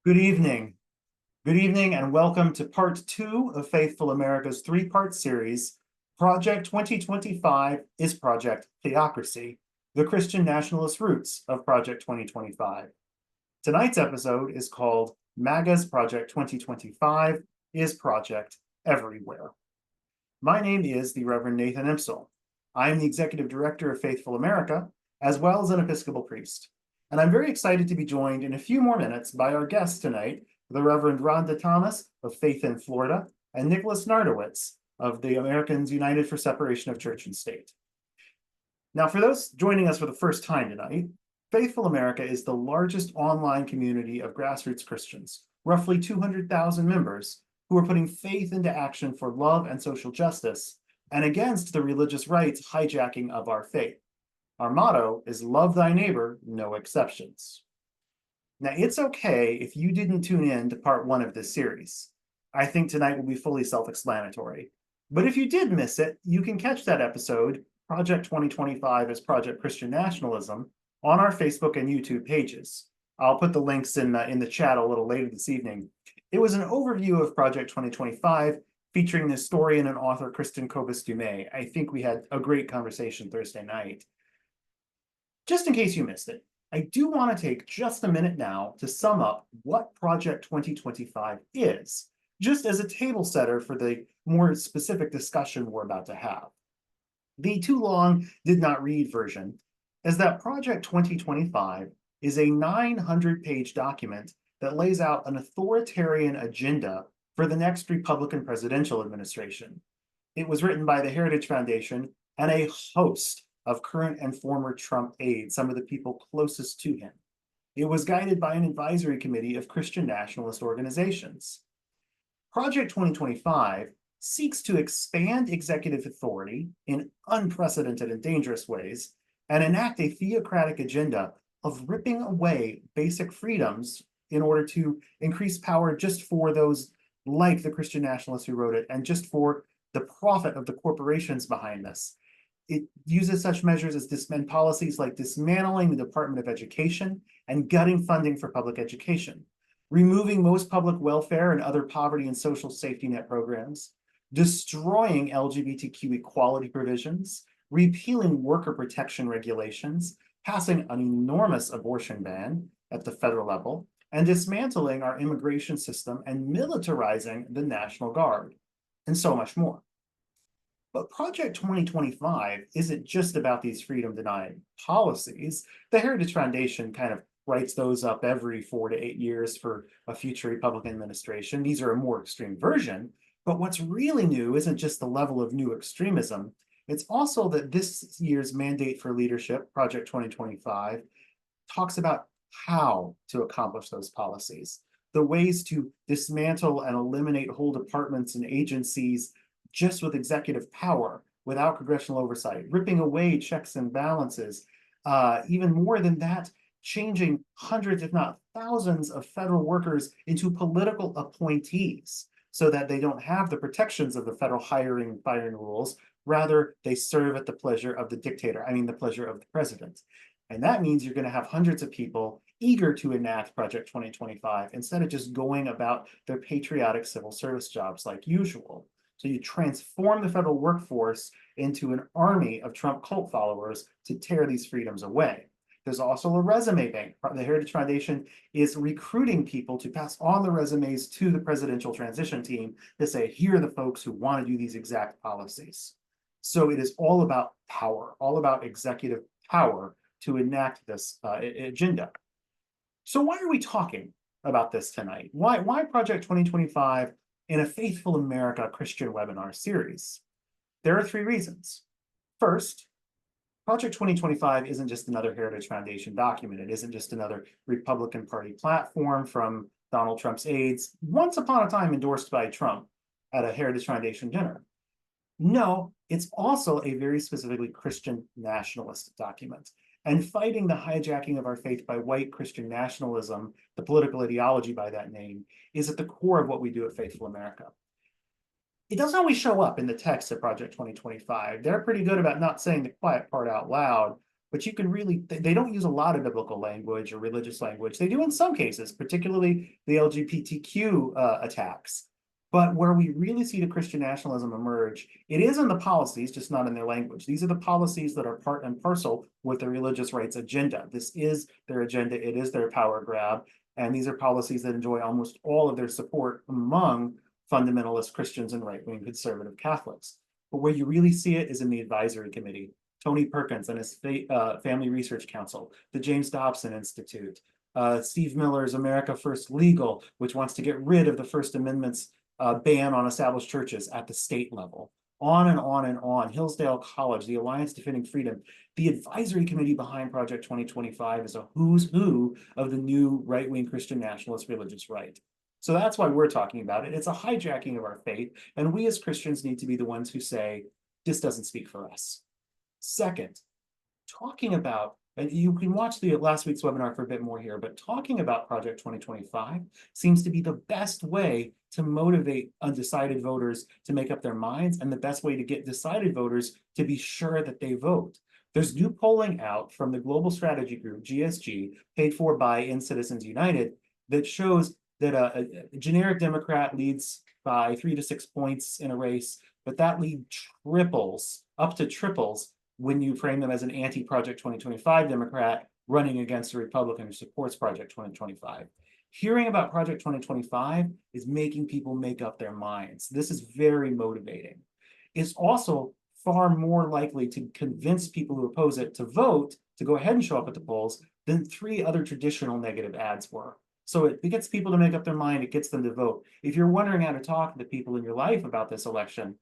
Good evening. Good evening, and welcome to part two of Faithful America's three-part series. Project 2025 is Project Theocracy, the Christian-Nationalist Roots of Project 2025. Tonight's episode is called MAGA's Project 2025 is Project Everywhere. My name is the Reverend Nathan Empsall. I am the Executive Director of Faithful America, as well as an Episcopal priest. And I'm very excited to be joined in a few more minutes by our guests tonight, the Reverend Rhonda Thomas of Faith in Florida, and Nik Nartowicz of the Americans United for Separation of Church and State. Now, for those joining us for the first time tonight, Faithful America is the largest online community of grassroots Christians, roughly 200,000 members, who are putting faith into action for love and social justice and against the religious rights hijacking of our faith. Our motto is love thy neighbor, no exceptions. Now, it's okay if you didn't tune in to part one of this series. I think tonight will be fully self-explanatory. But if you did miss it, you can catch that episode, Project 2025 is Project Christian Nationalism, on our Facebook and YouTube pages. I'll put the links in the chat a little later this evening. It was an overview of Project 2025 featuring the historian and author Kristen Kobus-Dumais. I think we had a great conversation Thursday night. Just in case you missed it, I do want to take just a minute now to sum up what Project 2025 is, just as a table setter for the more specific discussion we're about to have. The too long did not read version is that Project 2025 is a 900-page document that lays out an authoritarian agenda for the next Republican presidential administration. It was written by the Heritage Foundation and a host of current and former Trump aides, some of the people closest to him. It was guided by an advisory committee of Christian nationalist organizations. Project 2025 seeks to expand executive authority in unprecedented and dangerous ways and enact a theocratic agenda of ripping away basic freedoms in order to increase power just for those like the Christian nationalists who wrote it and just for the profit of the corporations behind this. It uses such measures as policies like dismantling the Department of Education and gutting funding for public education, removing most public welfare and other poverty and social safety net programs, destroying LGBTQ equality provisions, repealing worker protection regulations, passing an enormous abortion ban at the federal level, and dismantling our immigration system and militarizing the National Guard, and so much more. But Project 2025 isn't just about these freedom-denying policies. The Heritage Foundation kind of writes those up every 4 to 8 years for a future Republican administration. These are a more extreme version, but what's really new isn't just the level of new extremism. It's also that this year's mandate for leadership, Project 2025, talks about how to accomplish those policies, the ways to dismantle and eliminate whole departments and agencies just with executive power, without congressional oversight, ripping away checks and balances. Even more than that, changing hundreds, if not thousands, of federal workers into political appointees so that they don't have the protections of the federal hiring and firing rules. Rather, they serve at the pleasure of the dictator, the pleasure of the president. And that means you're going to have hundreds of people eager to enact Project 2025 instead of just going about their patriotic civil service jobs like usual. So you transform the federal workforce into an army of Trump cult followers to tear these freedoms away. There's also a resume bank. The Heritage Foundation is recruiting people to pass on the resumes to the presidential transition team to say, here are the folks who want to do these exact policies. So it is all about power, all about executive power to enact this agenda. So why are we talking about this tonight? Why Project 2025 in a Faithful America Christian webinar series? There are 3 reasons. First, Project 2025 isn't just another Heritage Foundation document. It isn't just another Republican Party platform from Donald Trump's aides, once upon a time endorsed by Trump at a Heritage Foundation dinner. No, it's also a very specifically Christian nationalist document. And fighting the hijacking of our faith by white Christian nationalism, the political ideology by that name, is at the core of what we do at Faithful America. It doesn't always show up in the text of Project 2025. They're pretty good about not saying the quiet part out loud, but you can really, they don't use a lot of biblical language or religious language. They do in some cases, particularly the LGBTQ attacks. But where we really see the Christian nationalism emerge, it is in the policies, just not in their language. These are the policies that are part and parcel with the religious rights agenda. This is their agenda. It is their power grab. And these are policies that enjoy almost all of their support among fundamentalist Christians and right-wing conservative Catholics. But where you really see it is in the advisory committee. Tony Perkins and his Family Research Council, the James Dobson Institute, Steve Miller's America First Legal, which wants to get rid of the First Amendment's ban on established churches at the state level. On and on and on. Hillsdale College, the Alliance Defending Freedom. The advisory committee behind Project 2025 is a who's who of the new right-wing Christian nationalist religious right. So that's why we're talking about it. It's a hijacking of our faith, and we as Christians need to be the ones who say, this doesn't speak for us. Second, talking about, and you can watch the last week's webinar for a bit more here, but talking about Project 2025 seems to be the best way to motivate undecided voters to make up their minds, and the best way to get decided voters to be sure that they vote. There's new polling out from the Global Strategy Group, GSG, paid for by In Citizens United, that shows that a generic Democrat leads by 3 to 6 points in a race, but that lead triples, up to triples, when you frame them as an anti-Project 2025 Democrat running against a Republican who supports Project 2025. Hearing about Project 2025 is making people make up their minds. This is very motivating. It's also far more likely to convince people who oppose it to vote, to go ahead and show up at the polls, than 3 other traditional negative ads were. So it gets people to make up their mind, it gets them to vote. If you're wondering how to talk to people in your life about this election,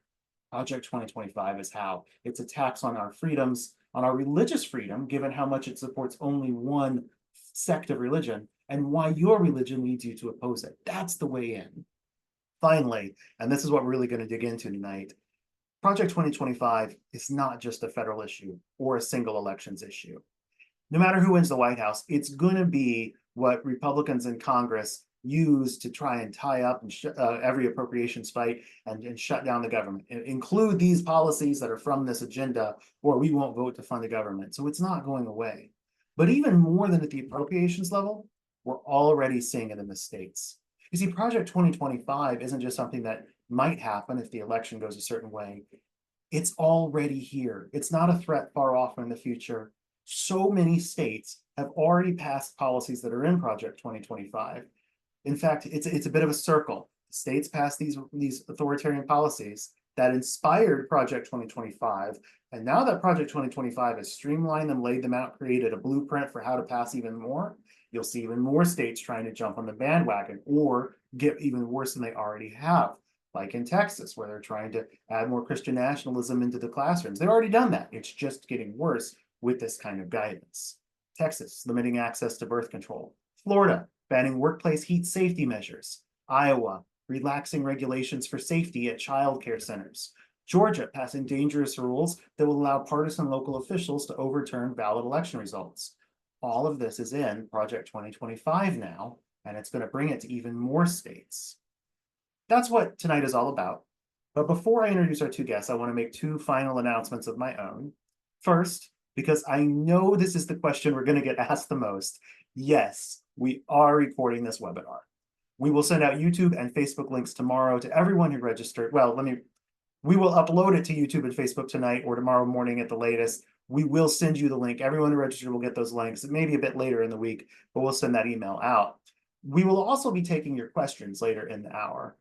Project 2025 is how. It's attacks on our freedoms, on our religious freedom, given how much it supports only one sect of religion, and why your religion leads you to oppose it. That's the way in. Finally, and this is what we're really going to dig into tonight, Project 2025 is not just a federal issue or a single elections issue. No matter who wins the White House, it's going to be what Republicans in Congress use to try and tie up and every appropriations fight and shut down the government. Include these policies that are from this agenda, or we won't vote to fund the government. So it's not going away. But even more than at the appropriations level, we're already seeing it in the states. You see, Project 2025 isn't just something that might happen if the election goes a certain way. It's already here. It's not a threat far off in the future. So many states have already passed policies that are in Project 2025. In fact, it's a bit of a circle. States passed these authoritarian policies that inspired Project 2025. And now that Project 2025 has streamlined them, laid them out, created a blueprint for how to pass even more, you'll see even more states trying to jump on the bandwagon or get even worse than they already have, like in Texas, where they're trying to add more Christian nationalism into the classrooms. They've already done that. It's just getting worse with this kind of guidance. Texas, limiting access to birth control. Florida, banning workplace heat safety measures. Iowa, relaxing regulations for safety at child care centers. Georgia, passing dangerous rules that will allow partisan local officials to overturn valid election results. All of this is in Project 2025 now, and it's going to bring it to even more states. That's what tonight is all about. But before I introduce our 2 guests, I want to make 2 final announcements of my own. First, because I know this is the question we're going to get asked the most. Yes, we are recording this webinar. We will send out YouTube and Facebook links tomorrow to everyone who registered. Well, we will upload it to YouTube and Facebook tonight or tomorrow morning at the latest. We will send you the link. Everyone who registered will get those links, maybe a bit later in the week, but we'll send that email out. We will also be taking your questions later in the hour.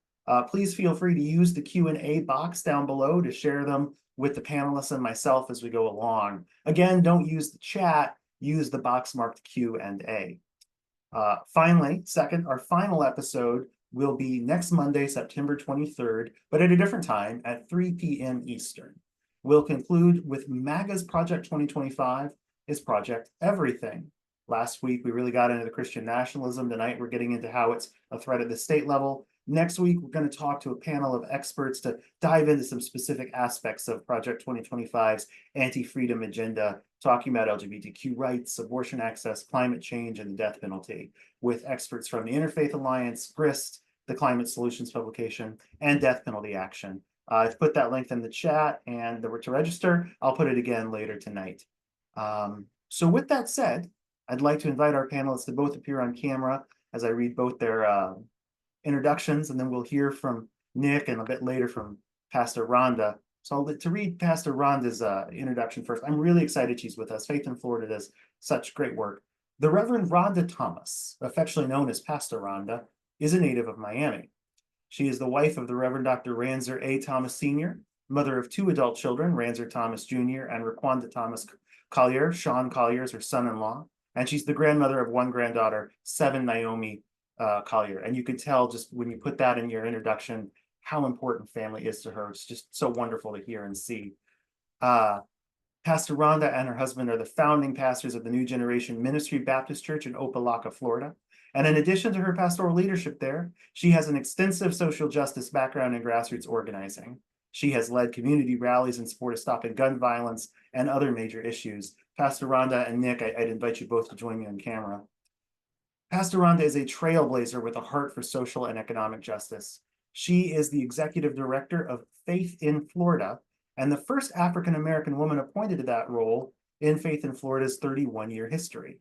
Please feel free to use the Q&A box down below to share them with the panelists and myself as we go along. Again, don't use the chat, use the box marked Q&A. Finally, second, our final episode will be next Monday, September 23rd, but at a different time at 3 p.m. Eastern. We'll conclude with MAGA's Project 2025 is Project Everything. Last week, we really got into the Christian nationalism. Tonight, we're getting into how it's a threat at the state level. Next week, we're going to talk to a panel of experts to dive into some specific aspects of Project 2025's anti-freedom agenda, talking about LGBTQ rights, abortion access, climate change, and the death penalty, with experts from the Interfaith Alliance, GRIST, the Climate Solutions Publication, and Death Penalty Action. I've put that link in the chat, and to register, I'll put it again later tonight. So with that said, I'd like to invite our panelists to both appear on camera as I read both their introductions, and then we'll hear from Nik and a bit later from Pastor Rhonda. So to read Pastor Rhonda's introduction first, I'm really excited she's with us. Faith in Florida does such great work. The Reverend Rhonda Thomas, affectionately known as Pastor Rhonda, is a native of Miami. She is the wife of the Reverend Dr. Ranzer A. Thomas Sr., mother of 2 adult children, Ranzer Thomas Jr. and Rhonda Thomas Collier. Sean Collier is her son-in-law, and she's the grandmother of 1 granddaughter, 7 Naomi Collier. And you can tell just when you put that in your introduction how important family is to her. It's just so wonderful to hear and see. Pastor Rhonda and her husband are the founding pastors of the New Generation Ministry Baptist Church in Opelika, Florida. And in addition to her pastoral leadership there, she has an extensive social justice background in grassroots organizing. She has led community rallies in support of stopping gun violence and other major issues. Pastor Rhonda and Nik, I'd invite you both to join me on camera. Pastor Rhonda is a trailblazer with a heart for social and economic justice. She is the executive director of Faith in Florida, and the first African-American woman appointed to that role in Faith in Florida's 31-year history.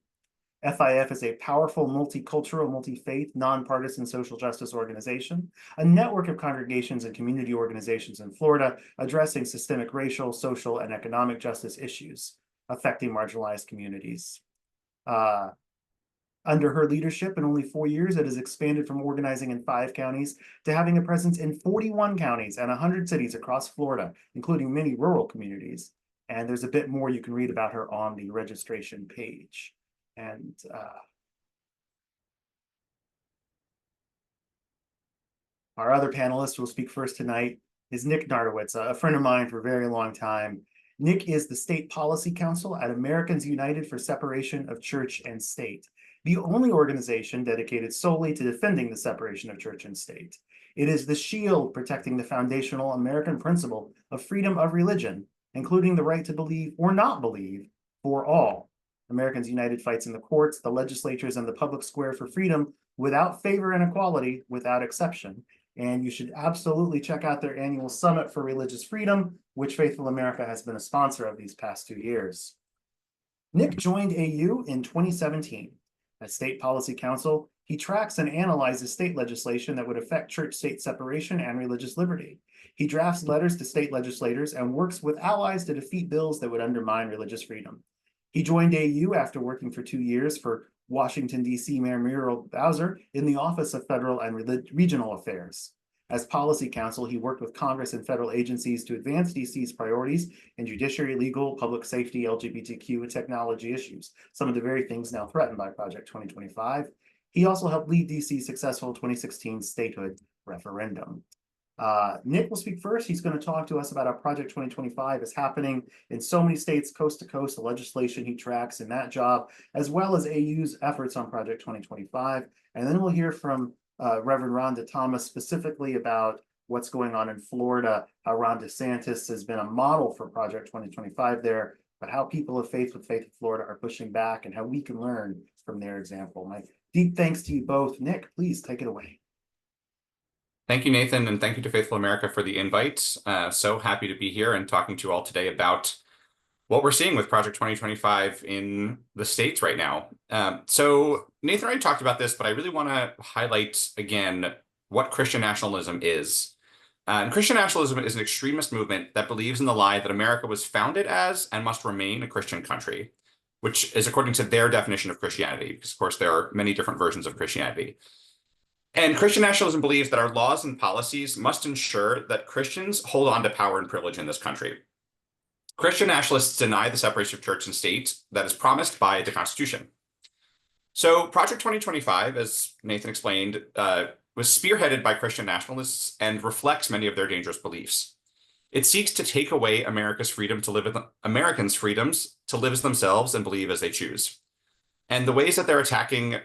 FIF is a powerful, multicultural, multi-faith, nonpartisan social justice organization, a network of congregations and community organizations in Florida addressing systemic racial, social, and economic justice issues affecting marginalized communities. Under her leadership, in only 4 years, it has expanded from organizing in 5 counties to having a presence in 41 counties and 100 cities across Florida, including many rural communities. And there's a bit more you can read about her on the registration page. And our other panelist who will speak first tonight is Nik Nartowicz, a friend of mine for a very long time. Nik is the State Policy Counsel at Americans United for Separation of Church and State, the only organization dedicated solely to defending the separation of church and state. It is the shield protecting the foundational American principle of freedom of religion, including the right to believe or not believe for all. Americans United fights in the courts, the legislatures, and the public square for freedom without favor and equality, without exception. And you should absolutely check out their annual Summit for Religious Freedom, which Faithful America has been a sponsor of these past 2 years. Nik joined AU in 2017. As State Policy Counsel, he tracks and analyzes state legislation that would affect church-state separation and religious liberty. He drafts letters to state legislators and works with allies to defeat bills that would undermine religious freedom. He joined AU after working for 2 years for Washington, D.C. Mayor Muriel Bowser in the Office of Federal and Regional Affairs. As policy counsel, he worked with Congress and federal agencies to advance D.C.'s priorities in judiciary, legal, public safety, LGBTQ, and technology issues, some of the very things now threatened by Project 2025. He also helped lead D.C.'s successful 2016 statehood referendum. Nik will speak first. He's going to talk to us about how Project 2025 is happening in so many states, coast to coast, the legislation he tracks in that job, as well as AU's efforts on Project 2025. And then we'll hear from Reverend Rhonda Thomas specifically about what's going on in Florida, how Ron DeSantis has been a model for Project 2025 there, but how people of faith with Faith in Florida are pushing back and how we can learn from their example. My deep thanks to you both. Nik, please take it away. Thank you, Nathan, and thank you to Faithful America for the invite. So happy to be here and talking to you all today about what we're seeing with Project 2025 in the states right now. So Nathan already talked about this, but I really want to highlight again what Christian nationalism is. And Christian nationalism is an extremist movement that believes in the lie that America was founded as and must remain a Christian country, which is according to their definition of Christianity, because of course there are many different versions of Christianity. And Christian nationalism believes that our laws and policies must ensure that Christians hold on to power and privilege in this country. Christian nationalists deny the separation of church and state that is promised by the Constitution. So Project 2025, as Nathan explained, was spearheaded by Christian nationalists and reflects many of their dangerous beliefs. It seeks to take away America's freedom to live, Americans' freedoms to live as themselves and believe as they choose. And the ways that they're attacking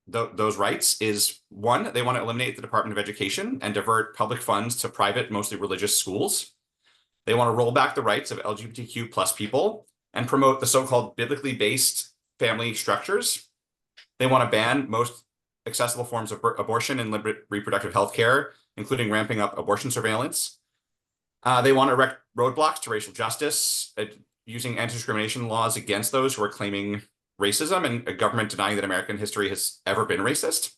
those rights is, one, they want to eliminate the Department of Education and divert public funds to private, mostly religious schools. They want to roll back the rights of LGBTQ plus people and promote the so-called biblically based family structures. They want to ban most accessible forms of abortion and reproductive health care, including ramping up abortion surveillance. They want to erect roadblocks to racial justice, using anti-discrimination laws against those who are claiming racism and a government denying that American history has ever been racist.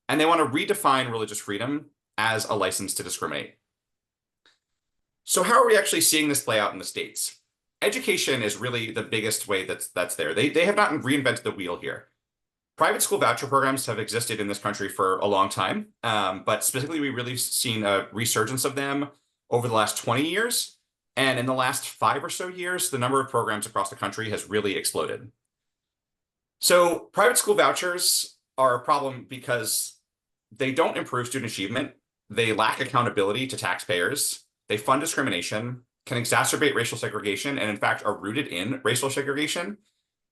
And they want to redefine religious freedom as a license to discriminate. So how are we actually seeing this play out in the States? Education is really the biggest way that's there. They have not reinvented the wheel here. Private school voucher programs have existed in this country for a long time, but specifically, we've really seen a resurgence of them over the last 20 years. And in the last 5 or so years, the number of programs across the country has really exploded. So private school vouchers are a problem because they don't improve student achievement. They lack accountability to taxpayers. They fund discrimination, can exacerbate racial segregation, and in fact are rooted in racial segregation.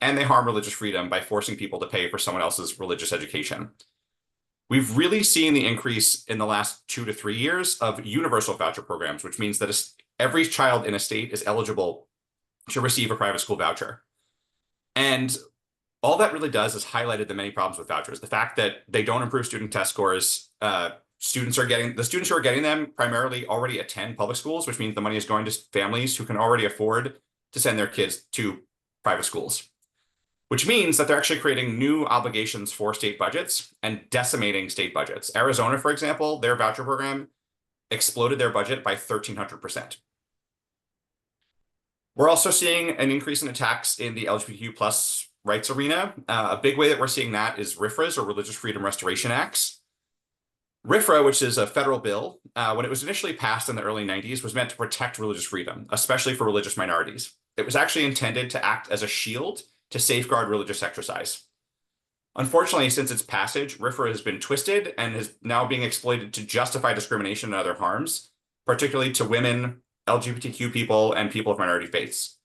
And they harm religious freedom by forcing people to pay for someone else's religious education. We've really seen the increase in the last 2 to 3 years of universal voucher programs, which means that every child in a state is eligible to receive a private school voucher. And all that really does is highlighted the many problems with vouchers. The fact that they don't improve student test scores, the students who are getting them primarily already attend public schools, which means the money is going to families who can already afford to send their kids to private schools, which means that they're actually creating new obligations for state budgets and decimating state budgets. Arizona, for example, their voucher program exploded their budget by 1,300%. We're also seeing an increase in attacks in the LGBTQ plus rights arena. A big way that we're seeing that is RFRAs, or Religious Freedom Restoration Acts. RFRA, which is a federal bill, when it was initially passed in the early 90s, was meant to protect religious freedom, especially for religious minorities. It was actually intended to act as a shield to safeguard religious exercise. Unfortunately, since its passage, RFRA has been twisted and is now being exploited to justify discrimination and other harms, particularly to women, LGBTQ people, and people of minority faiths.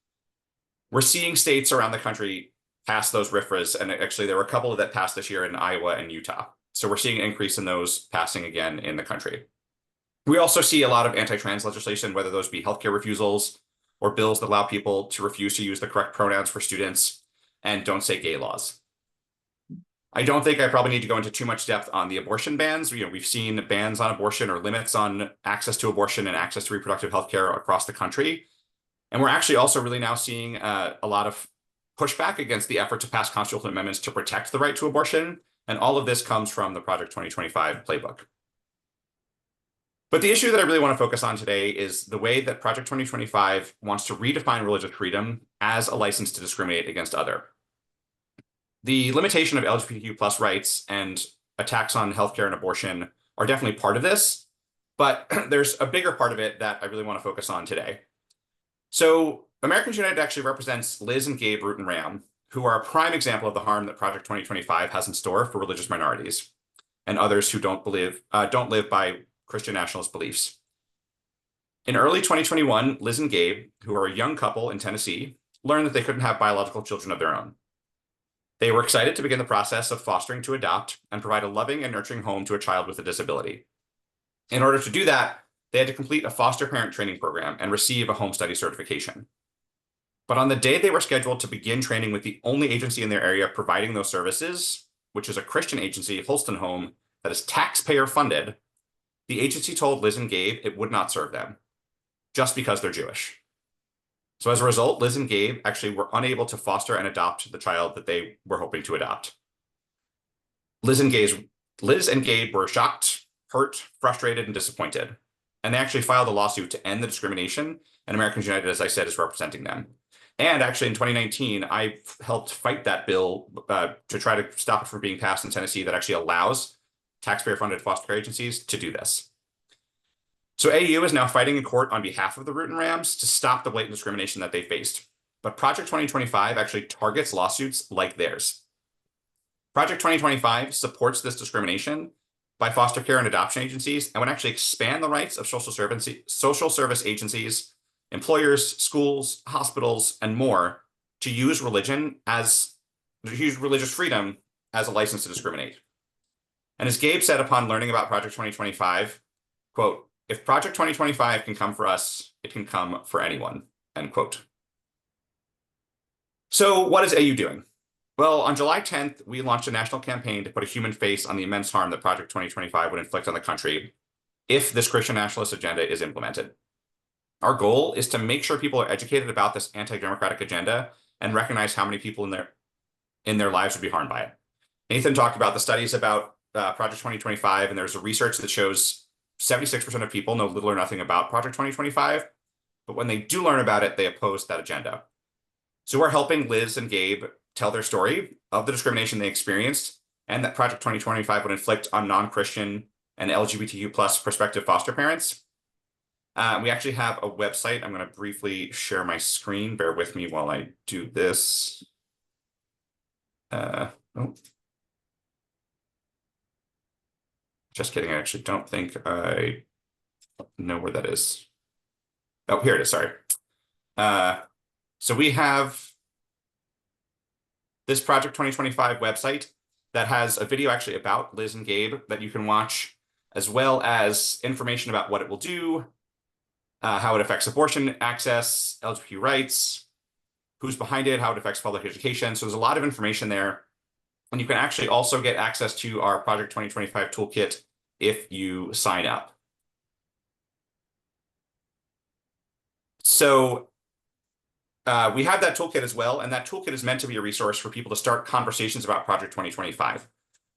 We're seeing states around the country pass those RFRAs, and actually there were a couple that passed this year in Iowa and Utah. So we're seeing an increase in those passing again in the country. We also see a lot of anti-trans legislation, whether those be healthcare refusals or bills that allow people to refuse to use the correct pronouns for students and don't say gay laws. I don't think I probably need to go into too much depth on the abortion bans. We've seen bans on abortion or limits on access to abortion and access to reproductive healthcare across the country. And we're actually also really now seeing a lot of pushback against the effort to pass constitutional amendments to protect the right to abortion. And all of this comes from the Project 2025 playbook. But the issue that I really want to focus on today is the way that Project 2025 wants to redefine religious freedom as a license to discriminate against other. The limitation of LGBTQ plus rights and attacks on healthcare and abortion are definitely part of this, but there's a bigger part of it that I really want to focus on today. So Americans United actually represents Liz and Gabe Root and Ram, who are a prime example of the harm that Project 2025 has in store for religious minorities and others who don't live by Christian nationalist beliefs. In early 2021, Liz and Gabe, who are a young couple in Tennessee, learned that they couldn't have biological children of their own. They were excited to begin the process of fostering to adopt and provide a loving and nurturing home to a child with a disability. In order to do that, they had to complete a foster parent training program and receive a home study certification. But on the day they were scheduled to begin training with the only agency in their area providing those services, which is a Christian agency, Holston Home, that is taxpayer funded, the agency told Liz and Gabe it would not serve them, just because they're Jewish. So as a result, Liz and Gabe actually were unable to foster and adopt the child that they were hoping to adopt. Liz and Gabe were shocked, hurt, frustrated, and disappointed. And they actually filed a lawsuit to end the discrimination, and Americans United, as I said, is representing them. And actually in 2019, I helped fight that bill to try to stop it from being passed in Tennessee that actually allows taxpayer-funded foster care agencies to do this. So AU is now fighting in court on behalf of the Root and Rams to stop the blatant discrimination that they faced. But Project 2025 actually targets lawsuits like theirs. Project 2025 supports this discrimination by foster care and adoption agencies and would actually expand the rights of social service agencies, employers, schools, hospitals, and more to use religious freedom as a license to discriminate. And as Gabe said upon learning about Project 2025, quote, "If Project 2025 can come for us, it can come for anyone," end quote. So what is AU doing? Well, on July 10th, we launched a national campaign to put a human face on the immense harm that Project 2025 would inflict on the country if this Christian nationalist agenda is implemented. Our goal is to make sure people are educated about this anti-democratic agenda and recognize how many people in their lives would be harmed by it. Nathan talked about the studies about Project 2025, and there's a research that shows 76% of people know little or nothing about Project 2025, but when they do learn about it, they oppose that agenda. So we're helping Liz and Gabe tell their story of the discrimination they experienced and that Project 2025 would inflict on non-Christian and LGBTQ plus prospective foster parents. We actually have a website. I'm going to briefly share my screen. Bear with me while I do this. Oh. Just kidding. I actually don't think I know where that is. Oh, here it is. Sorry. So we have this Project 2025 website that has a video actually about Liz and Gabe that you can watch, as well as information about what it will do, how it affects abortion access, LGBT rights, who's behind it, how it affects public education. So there's a lot of information there. And you can actually also get access to our Project 2025 toolkit if you sign up. So we have that toolkit as well, and that toolkit is meant to be a resource for people to start conversations about Project 2025.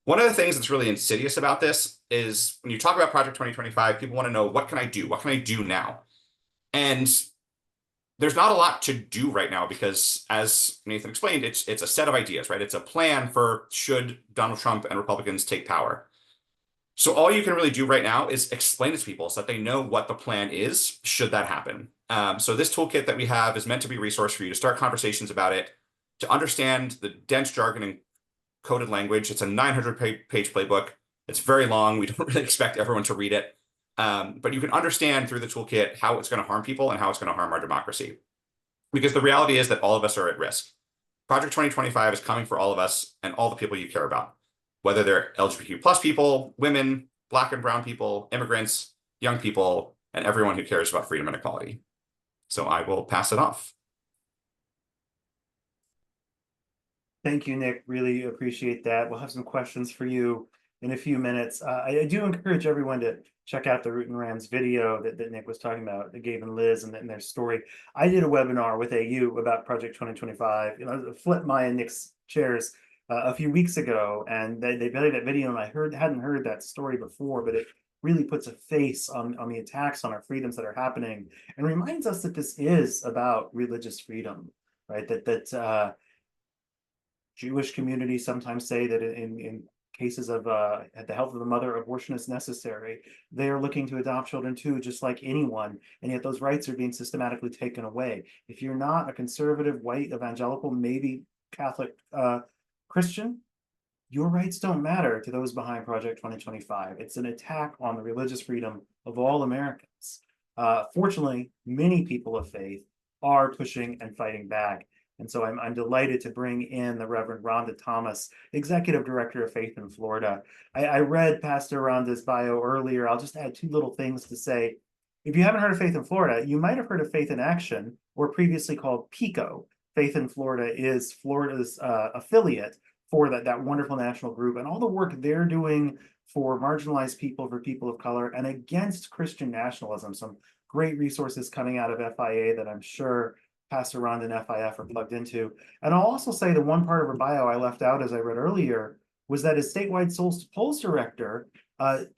One of the things that's really insidious about this is when you talk about Project 2025, people want to know, what can I do? What can I do now? And there's not a lot to do right now because, as Nathan explained, it's a set of ideas, right? It's a plan for should Donald Trump and Republicans take power. So all you can really do right now is explain it to people so that they know what the plan is should that happen. So this toolkit that we have is meant to be a resource for you to start conversations about it, to understand the dense jargon and coded language. It's a 900-page playbook. It's very long. We don't really expect everyone to read it. But you can understand through the toolkit how it's going to harm people and how it's going to harm our democracy. Because the reality is that all of us are at risk. Project 2025 is coming for all of us and all the people you care about, whether they're LGBTQ plus people, women, Black and brown people, immigrants, young people, and everyone who cares about freedom and equality. So I will pass it off. Thank you, Nik. Really appreciate that. We'll have some questions for you in a few minutes. I do encourage everyone to check out the Root and Rams video that Nik was talking about, Gabe and Liz and their story. I did a webinar with AU about Project 2025. Flipped my and Nik's chairs a few weeks ago, and they played that video, and I hadn't heard that story before, but it really puts a face on the attacks on our freedoms that are happening and reminds us that this is about religious freedom, right? That Jewish communities sometimes say that in cases of at the health of the mother, abortion is necessary. They are looking to adopt children too, just like anyone, and yet those rights are being systematically taken away. If you're not a conservative, white, evangelical, maybe Catholic Christian, your rights don't matter to those behind Project 2025. It's an attack on the religious freedom of all Americans. Fortunately, many people of faith are pushing and fighting back. And so I'm delighted to bring in the Reverend Rhonda Thomas, Executive Director of Faith in Florida. I read Pastor Rhonda's bio earlier. I'll just add two little things to say. If you haven't heard of Faith in Florida, you might have heard of Faith in Action, or previously called PICO. Faith in Florida is Florida's affiliate for that wonderful national group, and all the work they're doing for marginalized people, for people of color, and against Christian nationalism. Some great resources coming out of FIA that I'm sure Pastor Rhonda and FIF are plugged into. And I'll also say the one part of her bio I left out, as I read earlier, was that as statewide Souls to Polls director,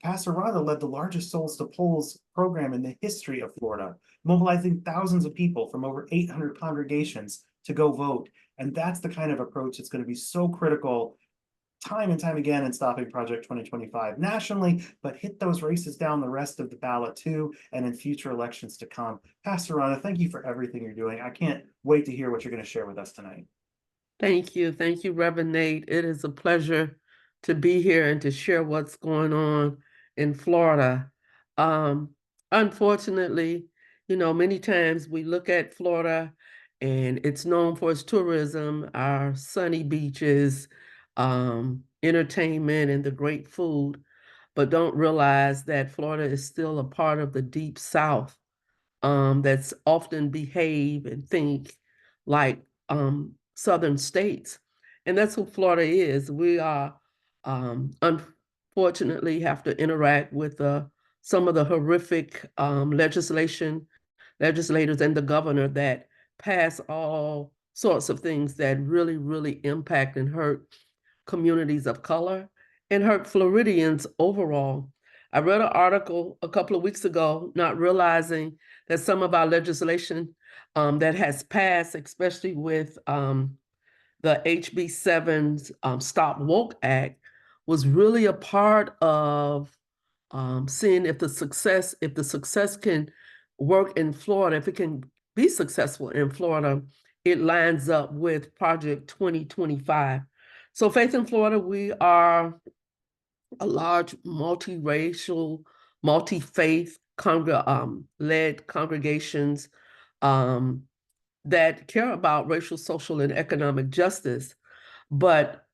Pastor Rhonda led the largest Souls to Polls program in the history of Florida, mobilizing thousands of people from over 800 congregations to go vote. And that's the kind of approach that's going to be so critical time and time again in stopping Project 2025 nationally, but hit those races down the rest of the ballot too, and in future elections to come. Pastor Rhonda, thank you for everything you're doing. I can't wait to hear what you're going to share with us tonight. Thank you. Thank you, Reverend Nate. It is a pleasure to be here and to share what's going on in Florida. Unfortunately, many times we look at Florida and it's known for its tourism, our sunny beaches, entertainment, and the great food, but don't realize that Florida is still a part of the Deep South that's often behave and think like Southern states. And that's what Florida is. We are, unfortunately, have to interact with some of the horrific legislation legislators and the governor that pass all sorts of things that really, really impact and hurt communities of color and hurt Floridians overall. I read an article a couple of weeks ago, not realizing that some of our legislation that has passed, especially with the HB 7's Stop Woke Act, was really a part of seeing if the success can work in Florida, if it can be successful in Florida, it lines up with Project 2025. So Faith in Florida, we are a large multiracial, multi-faith led congregations that care about racial, social, and economic justice. But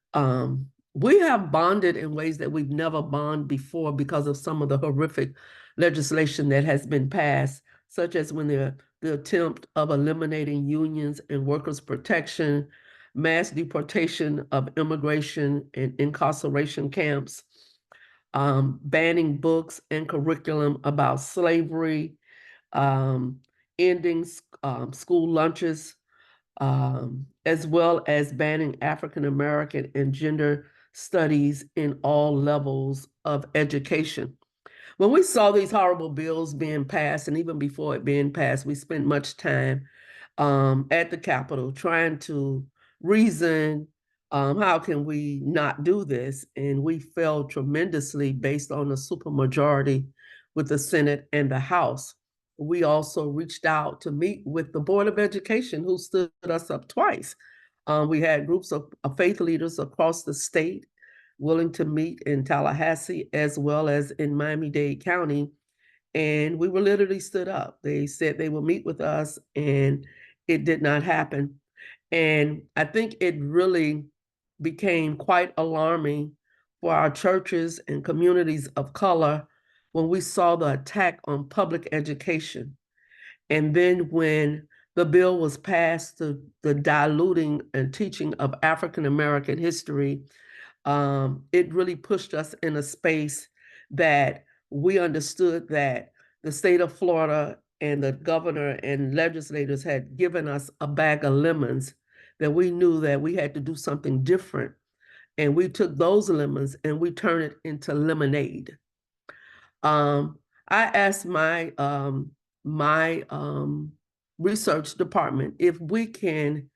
we have bonded in ways that we've never bonded before because of some of the horrific legislation that has been passed, such as when the attempt of eliminating unions and workers' protection, mass deportation of immigration and incarceration camps, banning books and curriculum about slavery, ending school lunches, as well as banning African American and gender studies in all levels of education. When we saw these horrible bills being passed, and even before it being passed, we spent much time at the Capitol trying to reason, how can we not do this? And we failed tremendously based on the supermajority with the Senate and the House. We also reached out to meet with the Board of Education, who stood us up twice. We had groups of faith leaders across the state willing to meet in Tallahassee as well as in Miami-Dade County. And we were literally stood up. They said they would meet with us, and it did not happen. And I think it really became quite alarming for our churches and communities of color when we saw the attack on public education. And then when the bill was passed, the diluting and teaching of African American history, it really pushed us in a space that we understood that the state of Florida and the governor and legislators had given us a bag of lemons, that we knew that we had to do something different. And we took those lemons and we turned it into lemonade. I asked my research department if we can,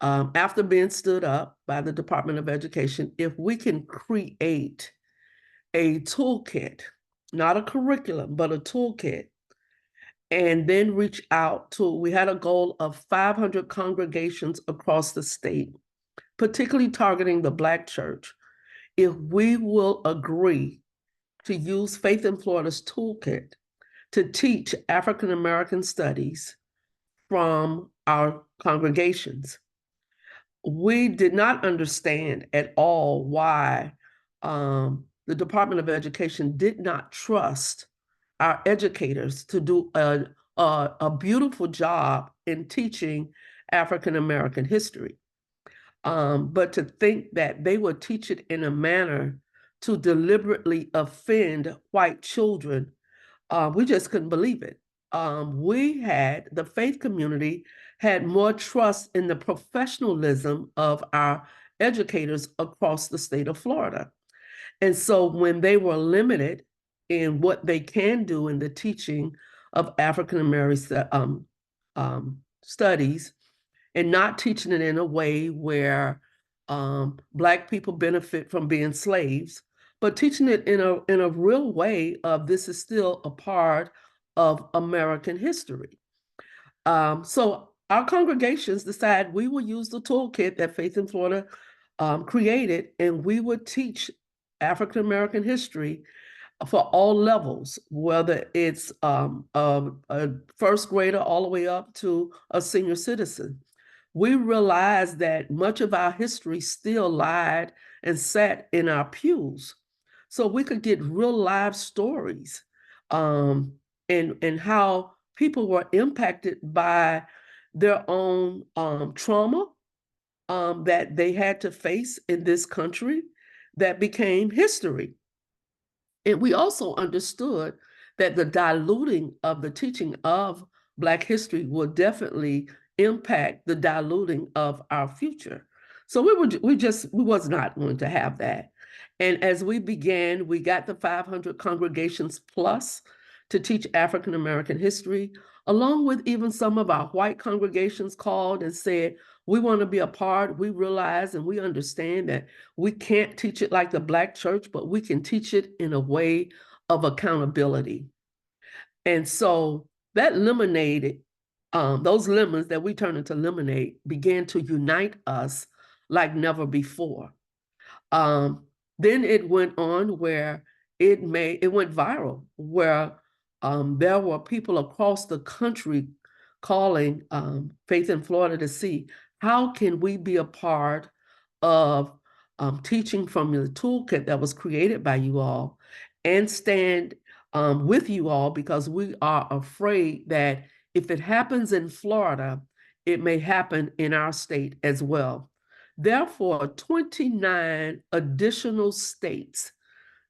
after being stood up by the Department of Education, if we can create a toolkit, not a curriculum, but a toolkit, and then reach out to, we had a goal of 500 congregations across the state, particularly targeting the Black church. If we will agree to use Faith in Florida's toolkit to teach African American studies from our congregations. We did not understand at all why the Department of Education did not trust our educators to do a beautiful job in teaching African American history. But to think that they would teach it in a manner to deliberately offend white children, we just couldn't believe it. The faith community had more trust in the professionalism of our educators across the state of Florida. And so when they were limited in what they can do in the teaching of African American studies, and not teaching it in a way where Black people benefit from being slaves, but teaching it in a real way of this is still a part of American history. So our congregations decided we will use the toolkit that Faith in Florida created, and we would teach African American history for all levels, whether it's a first grader all the way up to a senior citizen. We realized that much of our history still lied and sat in our pews. So we could get real live stories and how people were impacted by their own trauma that they had to face in this country that became history. And we also understood that the diluting of the teaching of Black history will definitely impact the diluting of our future. So we was not going to have that. And as we began, we got the 500 congregations plus to teach African American history, along with even some of our white congregations called and said, we want to be a part. We realize and we understand that we can't teach it like the Black church, but we can teach it in a way of accountability. And so that lemonade, those lemons that we turned into lemonade began to unite us like never before. Then it went on where it went viral, where there were people across the country calling Faith in Florida to see how can we be a part of teaching from the toolkit that was created by you all and stand with you all, because we are afraid that if it happens in Florida, it may happen in our state as well. Therefore, 29 additional states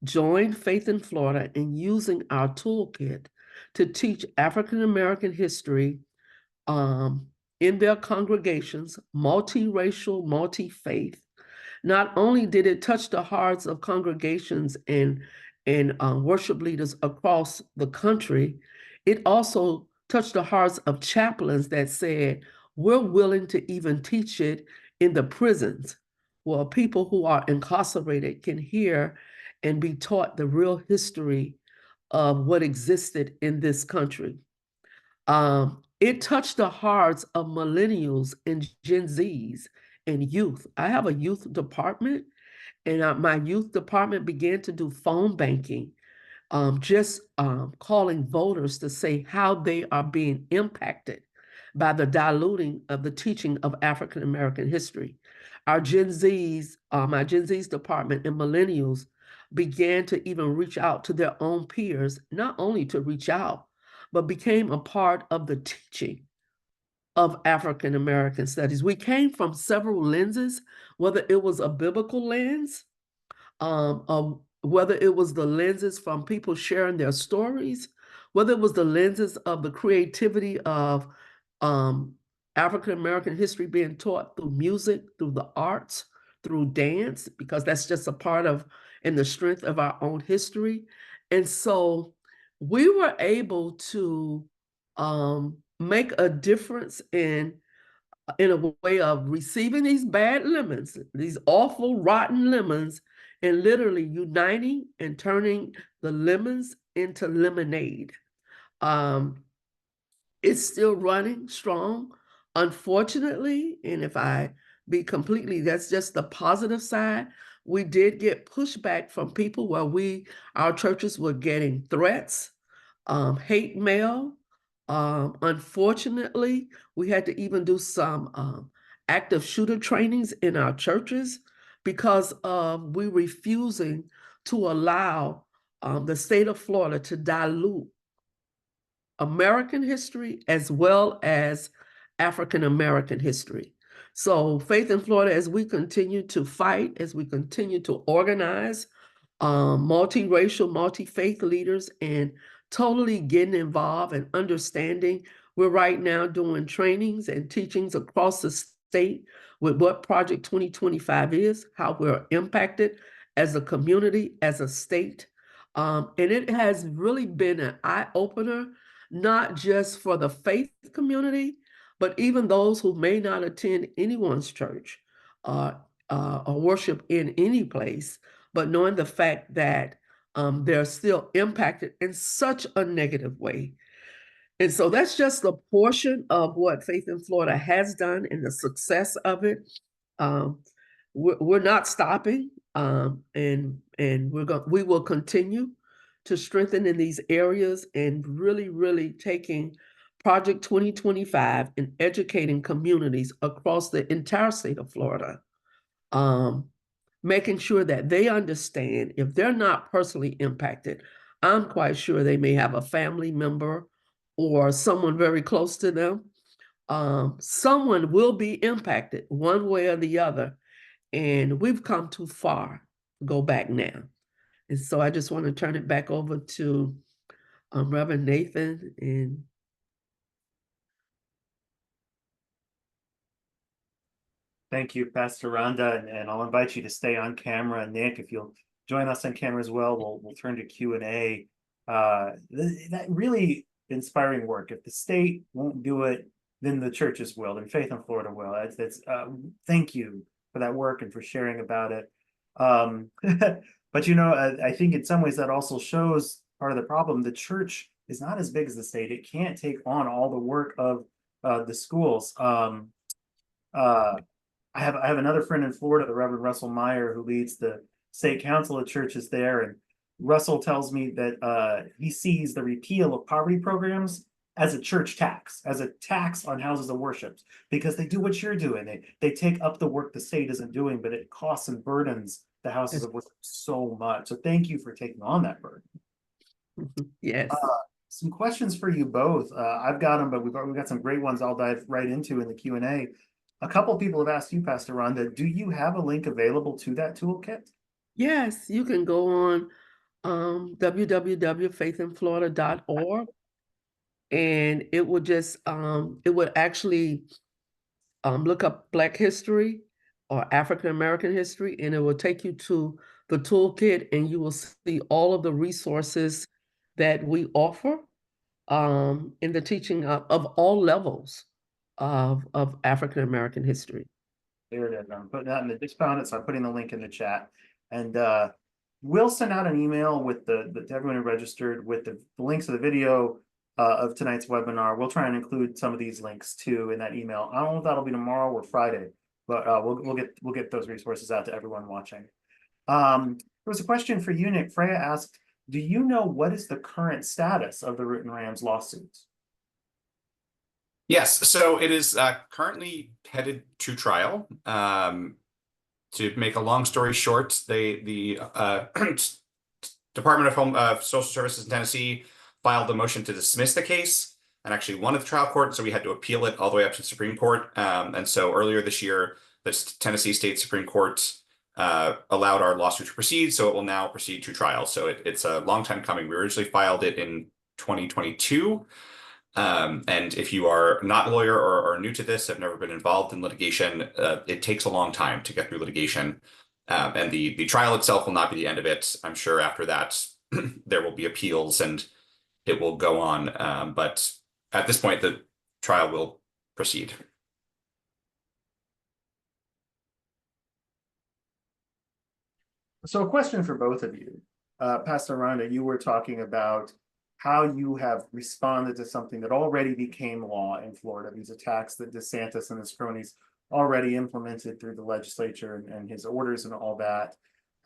joined Faith in Florida in using our toolkit to teach African American history in their congregations, multiracial, multi-faith. Not only did it touch the hearts of congregations and worship leaders across the country, it also touched the hearts of chaplains that said, we're willing to even teach it in the prisons, where people who are incarcerated can hear and be taught the real history of what existed in this country. It touched the hearts of millennials and Gen Zs and youth. I have a youth department, and my youth department began to do phone banking, calling voters to say how they are being impacted by the diluting of the teaching of African American history. Our Gen Zs, my Gen Zs department and millennials began to even reach out to their own peers, not only to reach out, but became a part of the teaching of African American studies. We came from several lenses, whether it was a biblical lens, whether it was the lenses from people sharing their stories, whether it was the lenses of the creativity of African American history being taught through music, through the arts, through dance, because that's just a part of and the strength of our own history. And so we were able to make a difference in a way of receiving these bad lemons, these awful, rotten lemons, and literally uniting and turning the lemons into lemonade. It's still running strong, unfortunately, and if I be completely, that's just the positive side. We did get pushback from people where our churches were getting threats, hate mail. Unfortunately, we had to even do some active shooter trainings in our churches because of we refusing to allow the state of Florida to dilute American history as well as African American history. So Faith in Florida, as we continue to fight, as we continue to organize multiracial, multi-faith leaders and totally getting involved and understanding. We're right now doing trainings and teachings across the state with what Project 2025 is, how we're impacted as a community, as a state. And it has really been an eye-opener, not just for the faith community, but even those who may not attend anyone's church or worship in any place, but knowing the fact that they're still impacted in such a negative way. And so that's just a portion of what Faith in Florida has done and the success of it. We're not stopping, and we will continue to strengthen in these areas and really, really taking Project 2025 and educating communities across the entire state of Florida. Making sure that they understand if they're not personally impacted, I'm quite sure they may have a family member or someone very close to them. Someone will be impacted one way or the other. And we've come too far to go back now. And so I just want to turn it back over to Reverend Nathan and Thank you, Pastor Rhonda, and I'll invite you to stay on camera. Nik, if you'll join us on camera as well, we'll turn to Q&A. That really inspiring work. If the state won't do it, then the churches will, then Faith in Florida will. Thank you for that work and for sharing about it. But I think in some ways that also shows part of the problem. The church is not as big as the state. It can't take on all the work of the schools. I have another friend in Florida, the Reverend Russell Meyer, who leads the state council of churches there. And Russell tells me that he sees the repeal of poverty programs as a church tax, as a tax on houses of worship, because they do what you're doing. They take up the work the state isn't doing, but it costs and burdens the houses of worship so much. So thank you for taking on that burden. Yes. Some questions for you both. I've got them, but we've got some great ones I'll dive right into in the Q&A. A couple people have asked you, Pastor Rhonda, do you have a link available to that toolkit? Yes, you can go on www.faithinflorida.org, and it will just it would actually look up Black history or African American history, and it will take you to the toolkit, and you will see all of the resources that we offer in the teaching of all levels of African American history. There it is. I'm putting that in the just found it, so I'm putting the link in the chat. And we'll send out an email with to everyone who registered with the links to the video of tonight's webinar. We'll try and include some of these links too in that email. I don't know if that'll be tomorrow or Friday, but we'll get those resources out to everyone watching. There was a question for you, Nik. Freya asked, do you know what is the current status of the Root and Rams lawsuits? Yes, so it is currently headed to trial. To make a long story short, the Department of Social Services in Tennessee filed a motion to dismiss the case and actually won at the trial court, so we had to appeal it all the way up to the Supreme Court. And so earlier this year, the Tennessee State Supreme Court allowed our lawsuit to proceed, so it will now proceed to trial. So it's a long time coming. We originally filed it in 2022. And if you are not a lawyer or new to this, have never been involved in litigation, it takes a long time to get through litigation. And the trial itself will not be the end of it. I'm sure after that, there will be appeals and it will go on. But at this point, the trial will proceed. So a question for both of you. Pastor Rhonda, you were talking about how you have responded to something that already became law in Florida, these attacks that DeSantis and his cronies already implemented through the legislature and his orders and all that.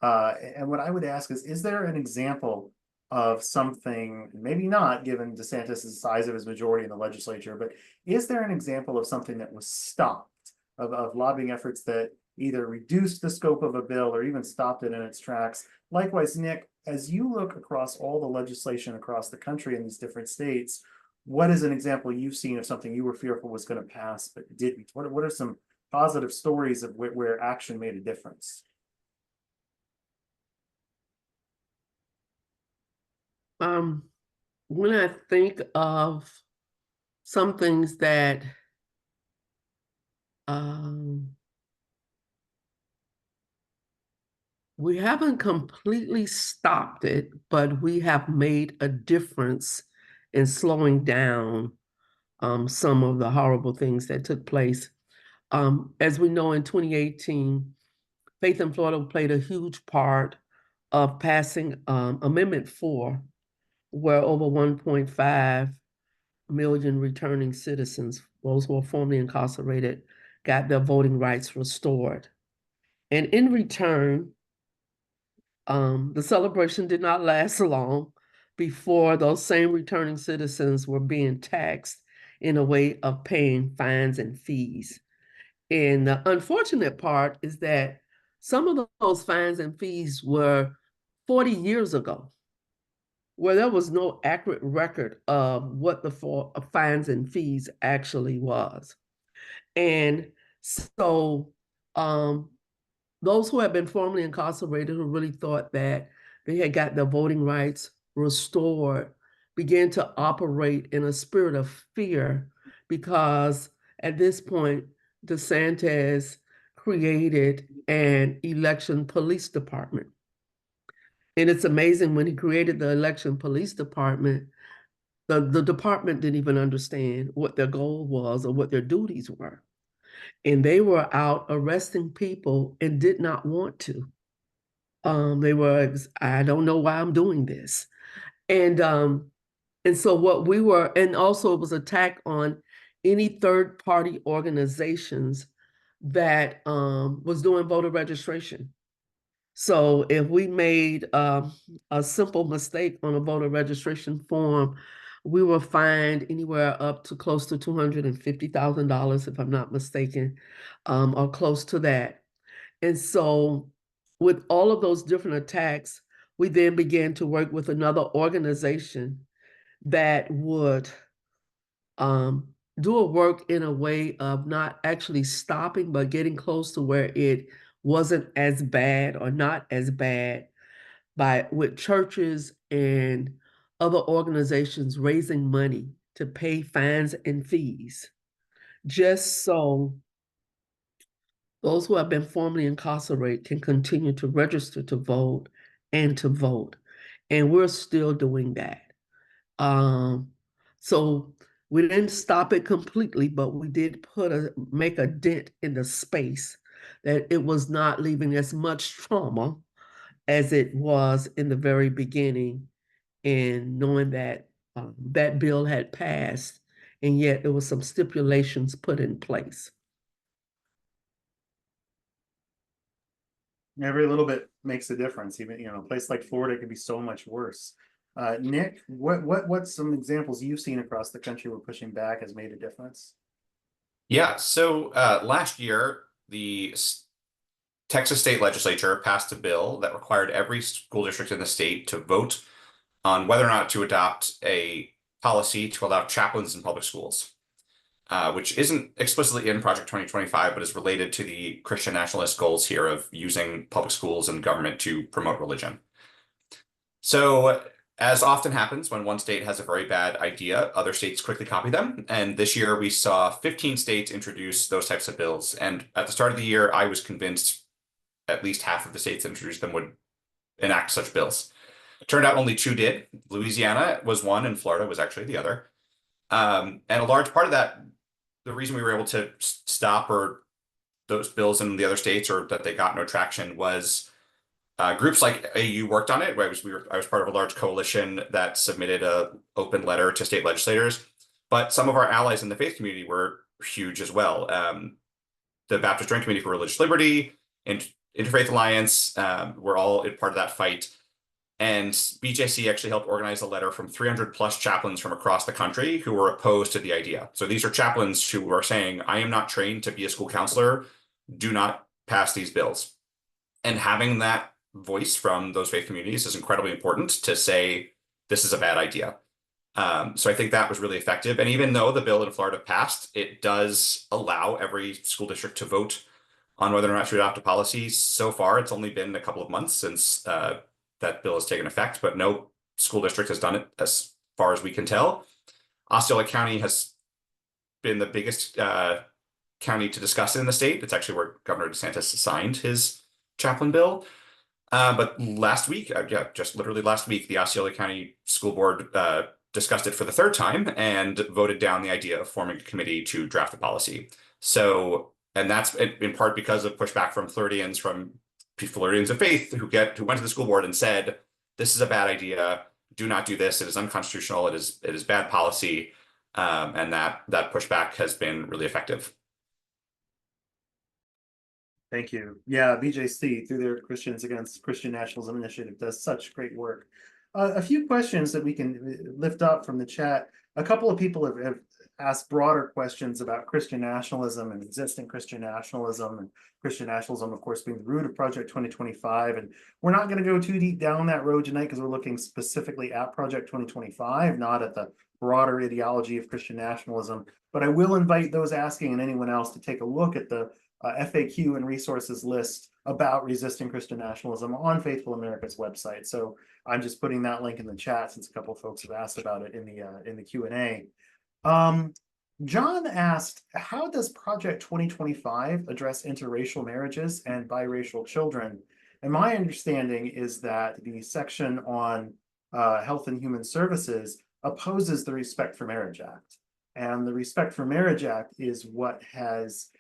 And what I would ask is there an example of something, maybe not given DeSantis' size of his majority in the legislature, but is there an example of something that was stopped, of lobbying efforts that either reduced the scope of a bill or even stopped it in its tracks? Likewise, Nik, as you look across all the legislation across the country in these different states, what is an example you've seen of something you were fearful was going to pass but didn't? What are some positive stories of where action made a difference? When I think of some things that we haven't completely stopped it, but we have made a difference in slowing down some of the horrible things that took place. As we know, in 2018, Faith in Florida played a huge part of passing Amendment 4, where over 1.5 million returning citizens, those who were formerly incarcerated, got their voting rights restored. And in return, the celebration did not last long before those same returning citizens were being taxed in a way of paying fines and fees. And the unfortunate part is that some of those fines and fees were 40 years ago, where there was no accurate record of what the fines and fees actually was. And so those who had been formerly incarcerated, who really thought that they had got their voting rights restored, began to operate in a spirit of fear, because at this point, DeSantis, created an election police department. And it's amazing, when he created the election police department, the department didn't even understand what their goal was or what their duties were. And they were out arresting people and did not want to. They were, I don't know why I'm doing this. And so what we were, and also it was attack on any third-party organizations that was doing voter registration. So if we made a simple mistake on a voter registration form, we were fined anywhere up to close to $250,000, if I'm not mistaken, or close to that. And so with all of those different attacks, we then began to work with another organization that would do a work in a way of not actually stopping, but getting close to where it wasn't as bad or not as bad, with churches and other organizations raising money to pay fines and fees, just so those who have been formerly incarcerated can continue to register to vote and to vote. And we're still doing that. So we didn't stop it completely, but we did make a dent in the space that it was not leaving as much trauma as it was in the very beginning, and knowing that that bill had passed, and yet there was some stipulations put in place. Every little bit makes a difference. Even, a place like Florida could be so much worse. Nik, what's some examples you've seen across the country where pushing back has made a difference? Yeah, so last year, the Texas state legislature passed a bill that required every school district in the state to vote on whether or not to adopt a policy to allow chaplains in public schools, which isn't explicitly in Project 2025, but is related to the Christian nationalist goals here of using public schools and government to promote religion. So, as often happens when one state has a very bad idea, other states quickly copy them. And this year we saw 15 states introduce those types of bills. And at the start of the year, I was convinced at least half of the states that introduced them would enact such bills. It turned out only 2 did. Louisiana was one and Florida was actually the other. And a large part of that, the reason we were able to stop those bills in the other states, or that they got no traction, was groups like AU worked on it. I was part of a large coalition that submitted an open letter to state legislators, but some of our allies in the faith community were huge as well. The Baptist Joint Committee for Religious Liberty and Interfaith Alliance were all part of that fight. And BJC actually helped organize a letter from 300 plus chaplains from across the country who were opposed to the idea. So these are chaplains who are saying, I am not trained to be a school counselor. Do not pass these bills. And having that voice from those faith communities is incredibly important to say, this is a bad idea. So I think that was really effective. And even though the bill in Florida passed, it does allow every school district to vote on whether or not to adopt a policy. So far, it's only been a couple of months since that bill has taken effect, but no school district has done it as far as we can tell. Osceola County has been the biggest county to discuss it in the state. It's actually where Governor DeSantis signed his chaplain bill. But last week, just literally last week, the Osceola County School Board discussed it for the 3rd time and voted down the idea of forming a committee to draft a policy. So, and that's in part because of pushback from Floridians of faith who went to the school board and said, this is a bad idea. Do not do this. It is unconstitutional. It is bad policy. And that pushback has been really effective. Thank you. Yeah, BJC, through their Christians Against Christian Nationalism initiative, does such great work. A few questions that we can lift up from the chat. A couple of people have asked broader questions about Christian nationalism and existing Christian nationalism, and Christian nationalism, of course, being the root of Project 2025. And we're not going to go too deep down that road tonight because we're looking specifically at Project 2025, not at the broader ideology of Christian nationalism. But I will invite those asking and anyone else to take a look at the FAQ and resources list about resisting Christian nationalism on Faithful America's website. So I'm just putting that link in the chat since a couple of folks have asked about it in the Q&A. John asked, how does Project 2025 address interracial marriages and biracial children? And my understanding is that the section on Health and Human Services opposes the Respect for Marriage Act. And the Respect for Marriage Act is what has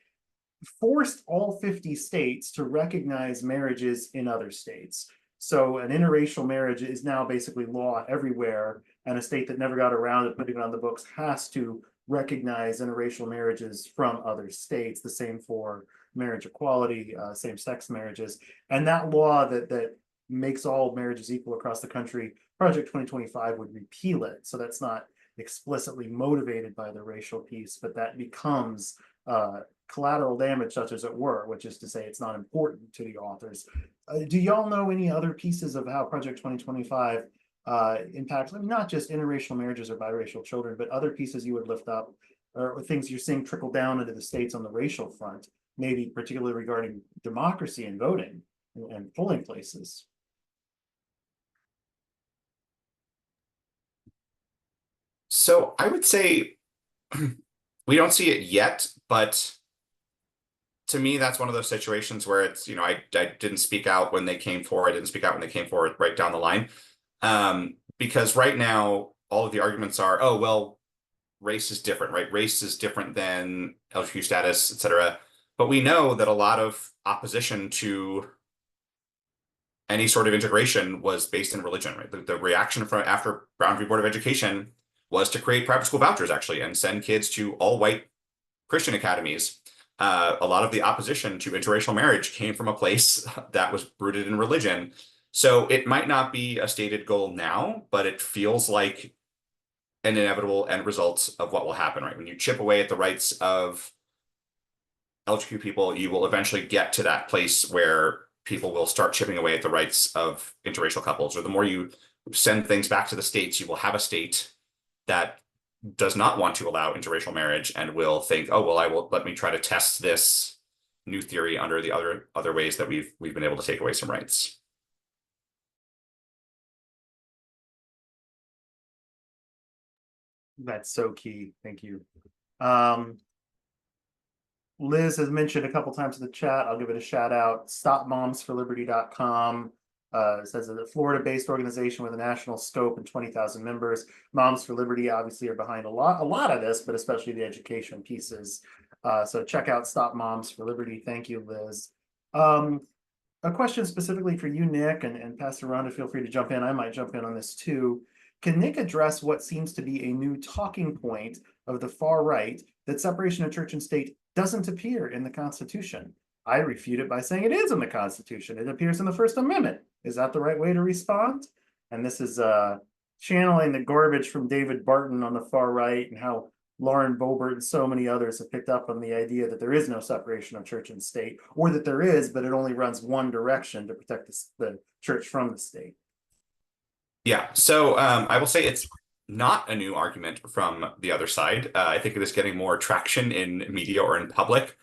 forced all 50 states to recognize marriages in other states. So an interracial marriage is now basically law everywhere, and a state that never got around to putting it on the books has to recognize interracial marriages from other states. The same for marriage equality, same-sex marriages. And that law that makes all marriages equal across the country, Project 2025 would repeal it. So that's not explicitly motivated by the racial piece, but that becomes collateral damage, such as it were, which is to say it's not important to the authors. Do y'all know any other pieces of how Project 2025 impacts, I mean, not just interracial marriages or biracial children, but other pieces you would lift up, or things you're seeing trickle down into the states on the racial front, maybe particularly regarding democracy and voting and polling places? So I would say we don't see it yet, but to me, that's one of those situations where it's, I didn't speak out when they came forward. I didn't speak out when they came forward right down the line. Because right now, all of the arguments are, oh, well, race is different, right? Race is different than LGBTQ status, et cetera. But we know that a lot of opposition to any sort of integration was based in religion, right? The reaction from after Brown v. Board of Education was to create private school vouchers, actually, and send kids to all white Christian academies. A lot of the opposition to interracial marriage came from a place that was rooted in religion. So it might not be a stated goal now, but it feels like an inevitable end result of what will happen, right? When you chip away at the rights of LGBTQ people, you will eventually get to that place where people will start chipping away at the rights of interracial couples. Or the more you send things back to the states, you will have a state that does not want to allow interracial marriage and will think, oh, well, let me try to test this new theory under the other ways that we've been able to take away some rights. That's so key. Thank you. Liz has mentioned a couple times in the chat. I'll give it a shout out. StopMomsForLiberty.com. Says that a Florida-based organization with a national scope and 20,000 members. Moms for Liberty obviously are behind a lot of this, but especially the education pieces. So check out Stop Moms for Liberty. Thank you, Liz. A question specifically for you, Nik, and Pastor Rhonda, feel free to jump in. I might jump in on this too. Can Nik address what seems to be a new talking point of the far right, that separation of church and state doesn't appear in the Constitution? I refute it by saying it is in the Constitution. It appears in the First Amendment. Is that the right way to respond? And this is channeling the garbage from David Barton on the far right, and how Lauren Boebert and so many others have picked up on the idea that there is no separation of church and state, or that there is, but it only runs one direction to protect the church from the state. Yeah, so I will say it's not a new argument from the other side. I think it is getting more traction in media or in public.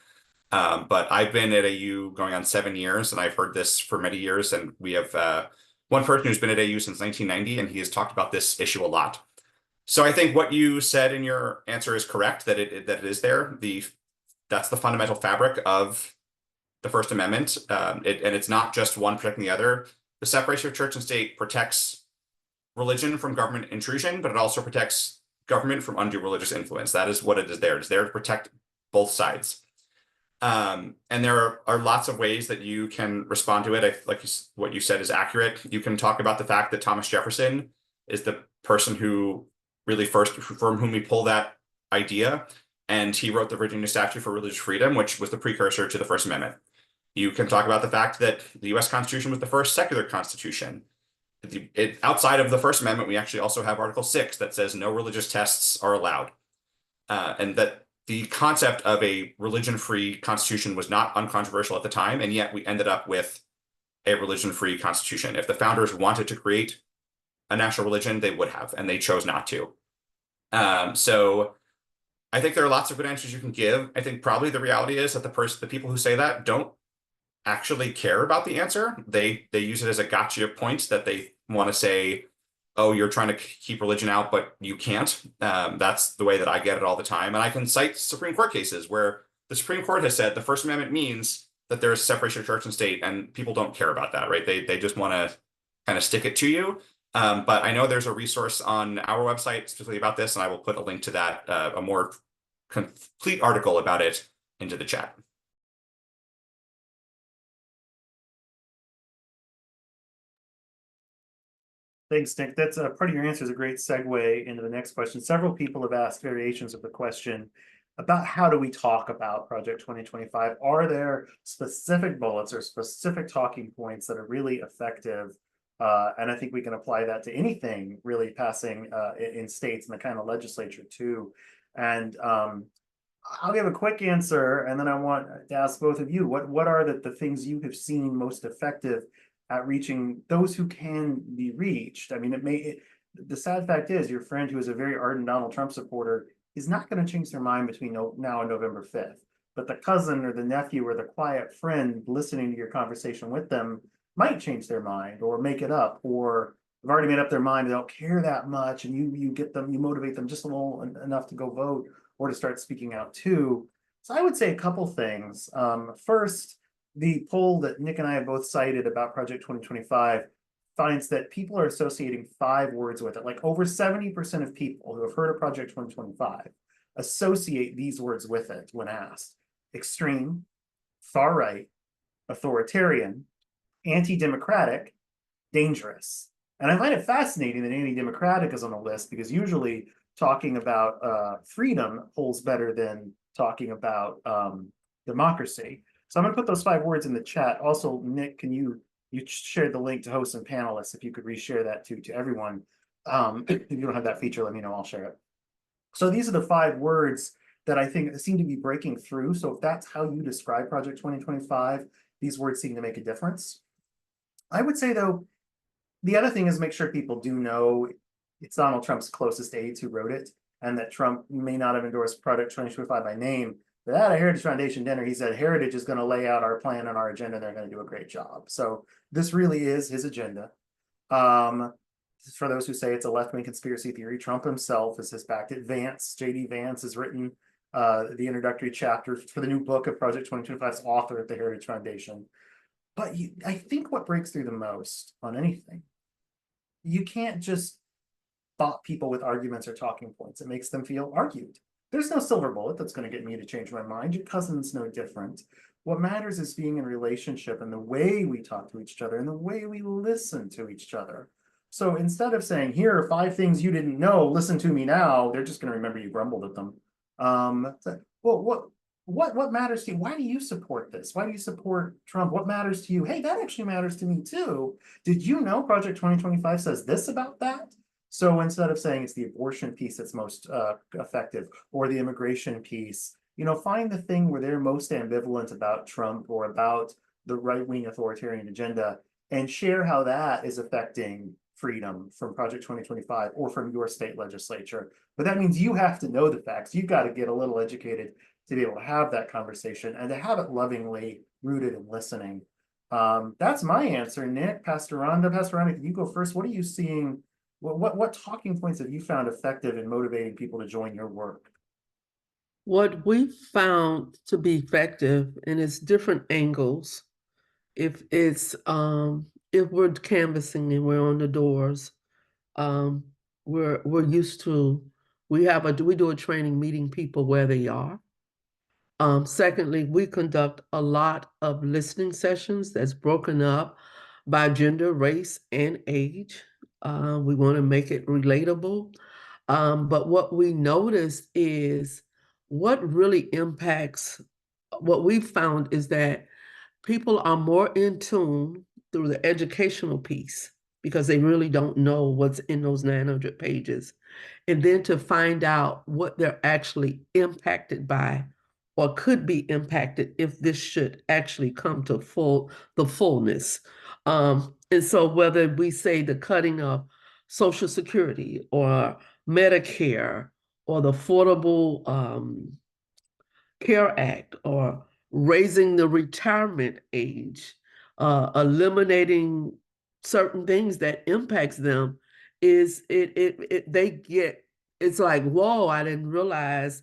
But I've been at AU going on 7 years, and I've heard this for many years. And we have one person who's been at AU since 1990, and he has talked about this issue a lot. So I think what you said in your answer is correct, that it is there. That's the fundamental fabric of the First Amendment. And it's not just one protecting the other. The separation of church and state protects religion from government intrusion, but it also protects government from undue religious influence. That is what it is there. It's there to protect both sides. And there are lots of ways that you can respond to it. What you said is accurate. You can talk about the fact that Thomas Jefferson is the person who really from whom we pull that idea. And he wrote the Virginia Statute for Religious Freedom, which was the precursor to the First Amendment. You can talk about the fact that the US Constitution was the first secular constitution. Outside of the First Amendment, we actually also have Article 6 that says no religious tests are allowed. And that the concept of a religion-free constitution was not uncontroversial at the time, and yet we ended up with a religion-free constitution. If the founders wanted to create a national religion, they would have, and they chose not to. So I think there are lots of good answers you can give. I think probably the reality is that the people who say that don't actually care about the answer. They use it as a gotcha point that they want to say, oh, you're trying to keep religion out, but you can't. That's the way that I get it all the time. And I can cite Supreme Court cases where the Supreme Court has said the First Amendment means that there is separation of church and state, and people don't care about that, right? They just want to kind of stick it to you. But I know there's a resource on our website specifically about this, and I will put a link to that, a more complete article about it into the chat. Thanks, Nik. That's part of your answer is a great segue into the next question. Several people have asked variations of the question about how do we talk about Project 2025? Are there specific bullets or specific talking points that are really effective? And I think we can apply that to anything really passing in states and the kind of legislature too. And I'll give a quick answer, and then I want to ask both of you, what are the things you have seen most effective at reaching those who can be reached? I mean, the sad fact is your friend who is a very ardent Donald Trump supporter is not going to change their mind between now and November 5th. But the cousin or the nephew or the quiet friend listening to your conversation with them might change their mind or make it up, or have already made up their mind, they don't care that much, and you get them, you motivate them just a little enough to go vote or to start speaking out too. So I would say a couple things. First, the poll that Nik and I have both cited about Project 2025 finds that people are associating 5 words with it. Like over 70% of people who have heard of Project 2025 associate these words with it when asked: extreme, far right, authoritarian, anti-democratic, dangerous. And I find it fascinating that anti-democratic is on the list, because usually talking about freedom holds better than talking about democracy. So I'm going to put those 5 words in the chat. Also, Nik, can you shared the link to hosts and panelists? If you could reshare that to everyone. If you don't have that feature, let me know, I'll share it. So these are the 5 words that I think seem to be breaking through. So if that's how you describe Project 2025, these words seem to make a difference. I would say, though, the other thing is make sure people do know it's Donald Trump's closest aides who wrote it, and that Trump may not have endorsed Project 2025 by name. But at a Heritage Foundation dinner, he said Heritage is going to lay out our plan and our agenda, and they're going to do a great job. So this really is his agenda. For those who say it's a left-wing conspiracy theory, Trump himself has backed it. J.D. Vance has written the introductory chapter for the new book of Project 2025's author at the Heritage Foundation. But I think what breaks through the most on anything, you can't just bot people with arguments or talking points. It makes them feel argued. There's no silver bullet that's going to get me to change my mind. Your cousin's no different. What matters is being in relationship and the way we talk to each other and the way we listen to each other. So instead of saying, here are 5 things you didn't know, listen to me now, they're just going to remember you grumbled at them. Well, what matters to you? Why do you support this? Why do you support Trump? What matters to you? Hey, that actually matters to me too. Did you know Project 2025 says this about that? So instead of saying it's the abortion piece that's most effective, or the immigration piece, find the thing where they're most ambivalent about Trump or about the right-wing authoritarian agenda, and share how that is affecting freedom from Project 2025 or from your state legislature. But that means you have to know the facts. You've got to get a little educated to be able to have that conversation and to have it lovingly rooted in listening. That's my answer. Nik, Pastor Rhonda, can you go first? What are you seeing? What talking points have you found effective in motivating people to join your work? What we found to be effective, and it's different angles. If we're canvassing and we're on the doors, we're used to, we do a training meeting people where they are. Secondly, we conduct a lot of listening sessions that's broken up by gender, race, and age. We want to make it relatable. But what we notice is what really impacts, what we've found is that people are more in tune through the educational piece, because they really don't know what's in those 900 pages. And then to find out what they're actually impacted by, or could be impacted if this should actually come to the fullness. And so whether we say the cutting of Social Security or Medicare or the Affordable Care Act, or raising the retirement age, eliminating certain things that impacts them, is it's like, whoa, I didn't realize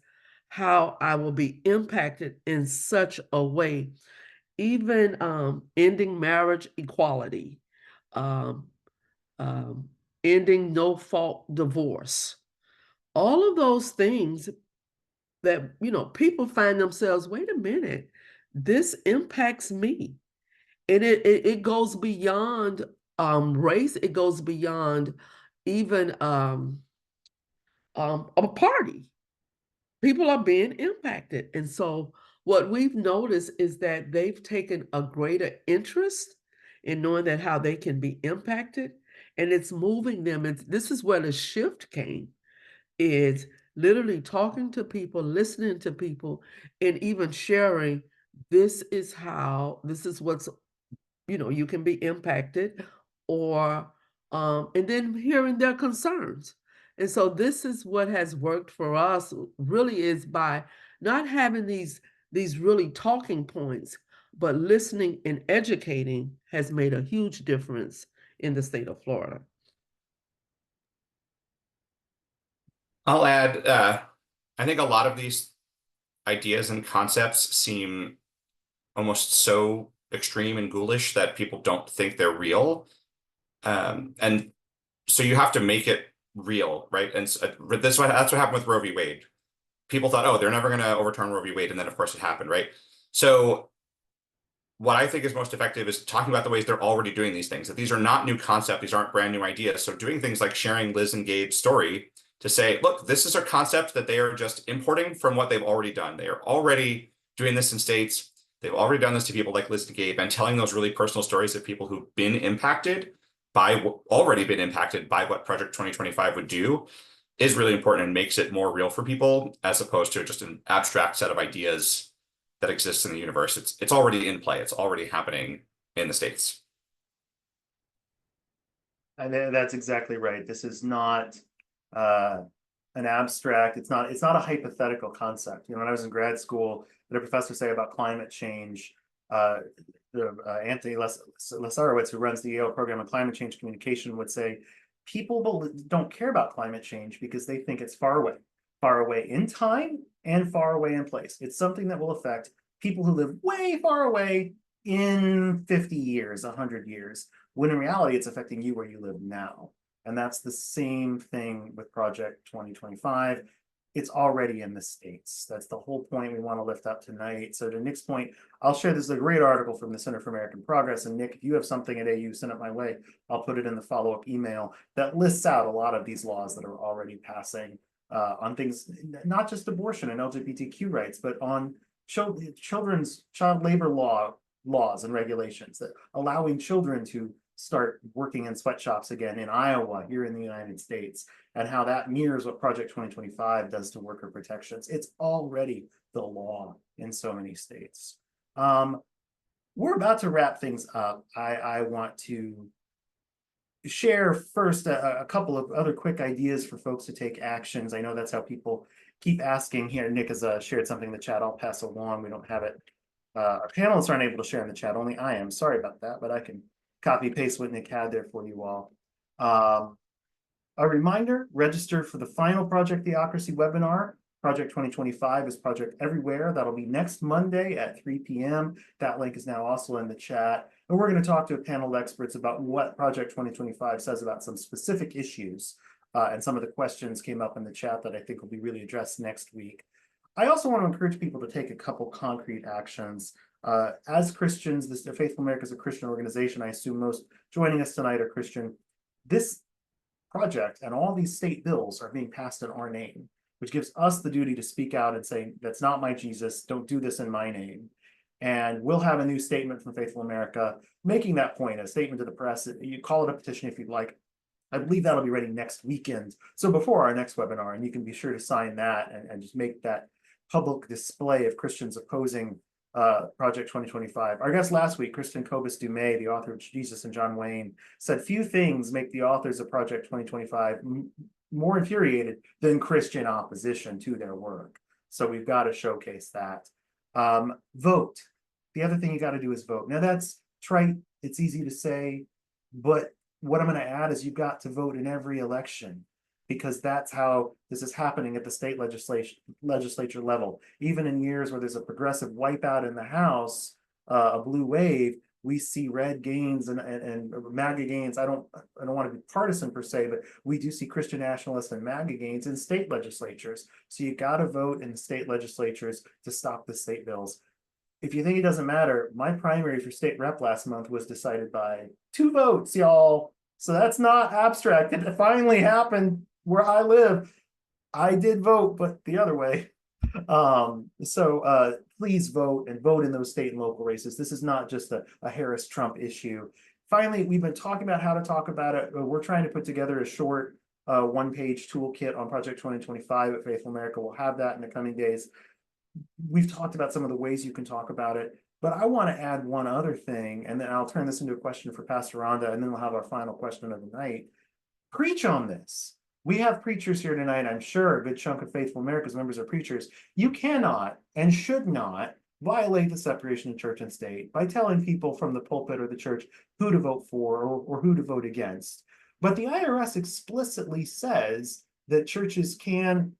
how I will be impacted in such a way. Even ending marriage equality, um, um, ending no-fault divorce, all of those things that, people find themselves, wait a minute, this impacts me. And it goes beyond race, it goes beyond even a party. People are being impacted. And so what we've noticed is that they've taken a greater interest in knowing that how they can be impacted, and it's moving them. And this is where the shift came, is literally talking to people, listening to people, and even sharing, this is what's, you can be impacted, or and then hearing their concerns. And so this is what has worked for us, really, is by not having these really talking points, but listening and educating has made a huge difference in the state of Florida. I'll add, I think a lot of these ideas and concepts seem almost so extreme and ghoulish that people don't think they're real. And so you have to make it real, right? And that's what happened with Roe v. Wade. People thought, oh, they're never going to overturn Roe v. Wade. And then, of course, it happened, right? So what I think is most effective is talking about the ways they're already doing these things, that these are not new concepts, these aren't brand new ideas. So doing things like sharing Liz and Gabe's story to say, look, this is a concept that they are just importing from what they've already done. They are already doing this in states. They've already done this to people like Liz and Gabe, and telling those really personal stories of people who've been impacted already been impacted by what Project 2025 would do is really important and makes it more real for people, as opposed to just an abstract set of ideas that exists in the universe. It's already in play. It's already happening in the States. And that's exactly right. This is not an abstract. It's not a hypothetical concept. When I was in grad school, what a professor say about climate change, Anthony Lesarowitz, who runs the Yale program on climate change communication, would say people don't care about climate change because they think it's far away in time and far away in place. It's something that will affect people who live way far away in 50 years, 100 years, when in reality, it's affecting you where you live now. And that's the same thing with Project 2025. It's already in the States. That's the whole point we want to lift up tonight. So to Nik's point, I'll share, this is a great article from the Center for American Progress. And Nik, if you have something at AU, send it my way. I'll put it in the follow-up email that lists out a lot of these laws that are already passing on things, not just abortion and LGBTQ rights, but on child labor laws and regulations, that allowing children to start working in sweatshops again in Iowa, here in the United States, and how that mirrors what Project 2025 does to worker protections. It's already the law in so many states. We're about to wrap things up. I want to share first a couple of other quick ideas for folks to take actions. I know that's how people keep asking here. Nik has shared something in the chat. I'll pass along. We don't have it. Our panelists aren't able to share in the chat. Only I am. Sorry about that, but I can copy paste what Nik had there for you all. A reminder, register for the final Project Theocracy webinar. Project 2025 is Project Everywhere. That'll be next Monday at 3 p.m. That link is now also in the chat. And we're going to talk to a panel of experts about what Project 2025 says about some specific issues. And some of the questions came up in the chat that I think will be really addressed next week. I also want to encourage people to take a couple concrete actions. As Christians, Faithful America is a Christian organization. I assume most joining us tonight are Christian. This project and all these state bills are being passed in our name, which gives us the duty to speak out and say, that's not my Jesus, don't do this in my name. And we'll have a new statement from Faithful America making that point, a statement to the press. You call it a petition if you'd like. I believe that'll be ready next weekend. So before our next webinar, and you can be sure to sign that and just make that public display of Christians opposing Project 2025. Our guest last week, Kristen Kobus-Dumais, the author of Jesus and John Wayne, said few things make the authors of Project 2025 more infuriated than Christian opposition to their work. So we've got to showcase that. Vote. The other thing you got to do is vote. Now that's trite. It's easy to say, but what I'm going to add is you've got to vote in every election, because that's how this is happening at the state legislature level. Even in years where there's a progressive wipeout in the House, a blue wave, we see red gains and MAGA gains. I don't want to be partisan per se, but we do see Christian nationalist and MAGA gains in state legislatures. So you got to vote in the state legislatures to stop the state bills. If you think it doesn't matter, my primary for state rep last month was decided by 2 votes, y'all. So that's not abstract. It finally happened where I live. I did vote, but the other way. Please vote, and vote in those state and local races. This is not just a Harris-Trump issue. Finally, we've been talking about how to talk about it. We're trying to put together a short 1-page toolkit on Project 2025 at Faithful America. We'll have that in the coming days. We've talked about some of the ways you can talk about it, but I want to add one other thing, and then I'll turn this into a question for Pastor Rhonda, and then we'll have our final question of the night. Preach on this. We have preachers here tonight. I'm sure a good chunk of Faithful America's members are preachers. You cannot and should not violate the separation of church and state by telling people from the pulpit or the church who to vote for or who to vote against. But the IRS explicitly says that churches can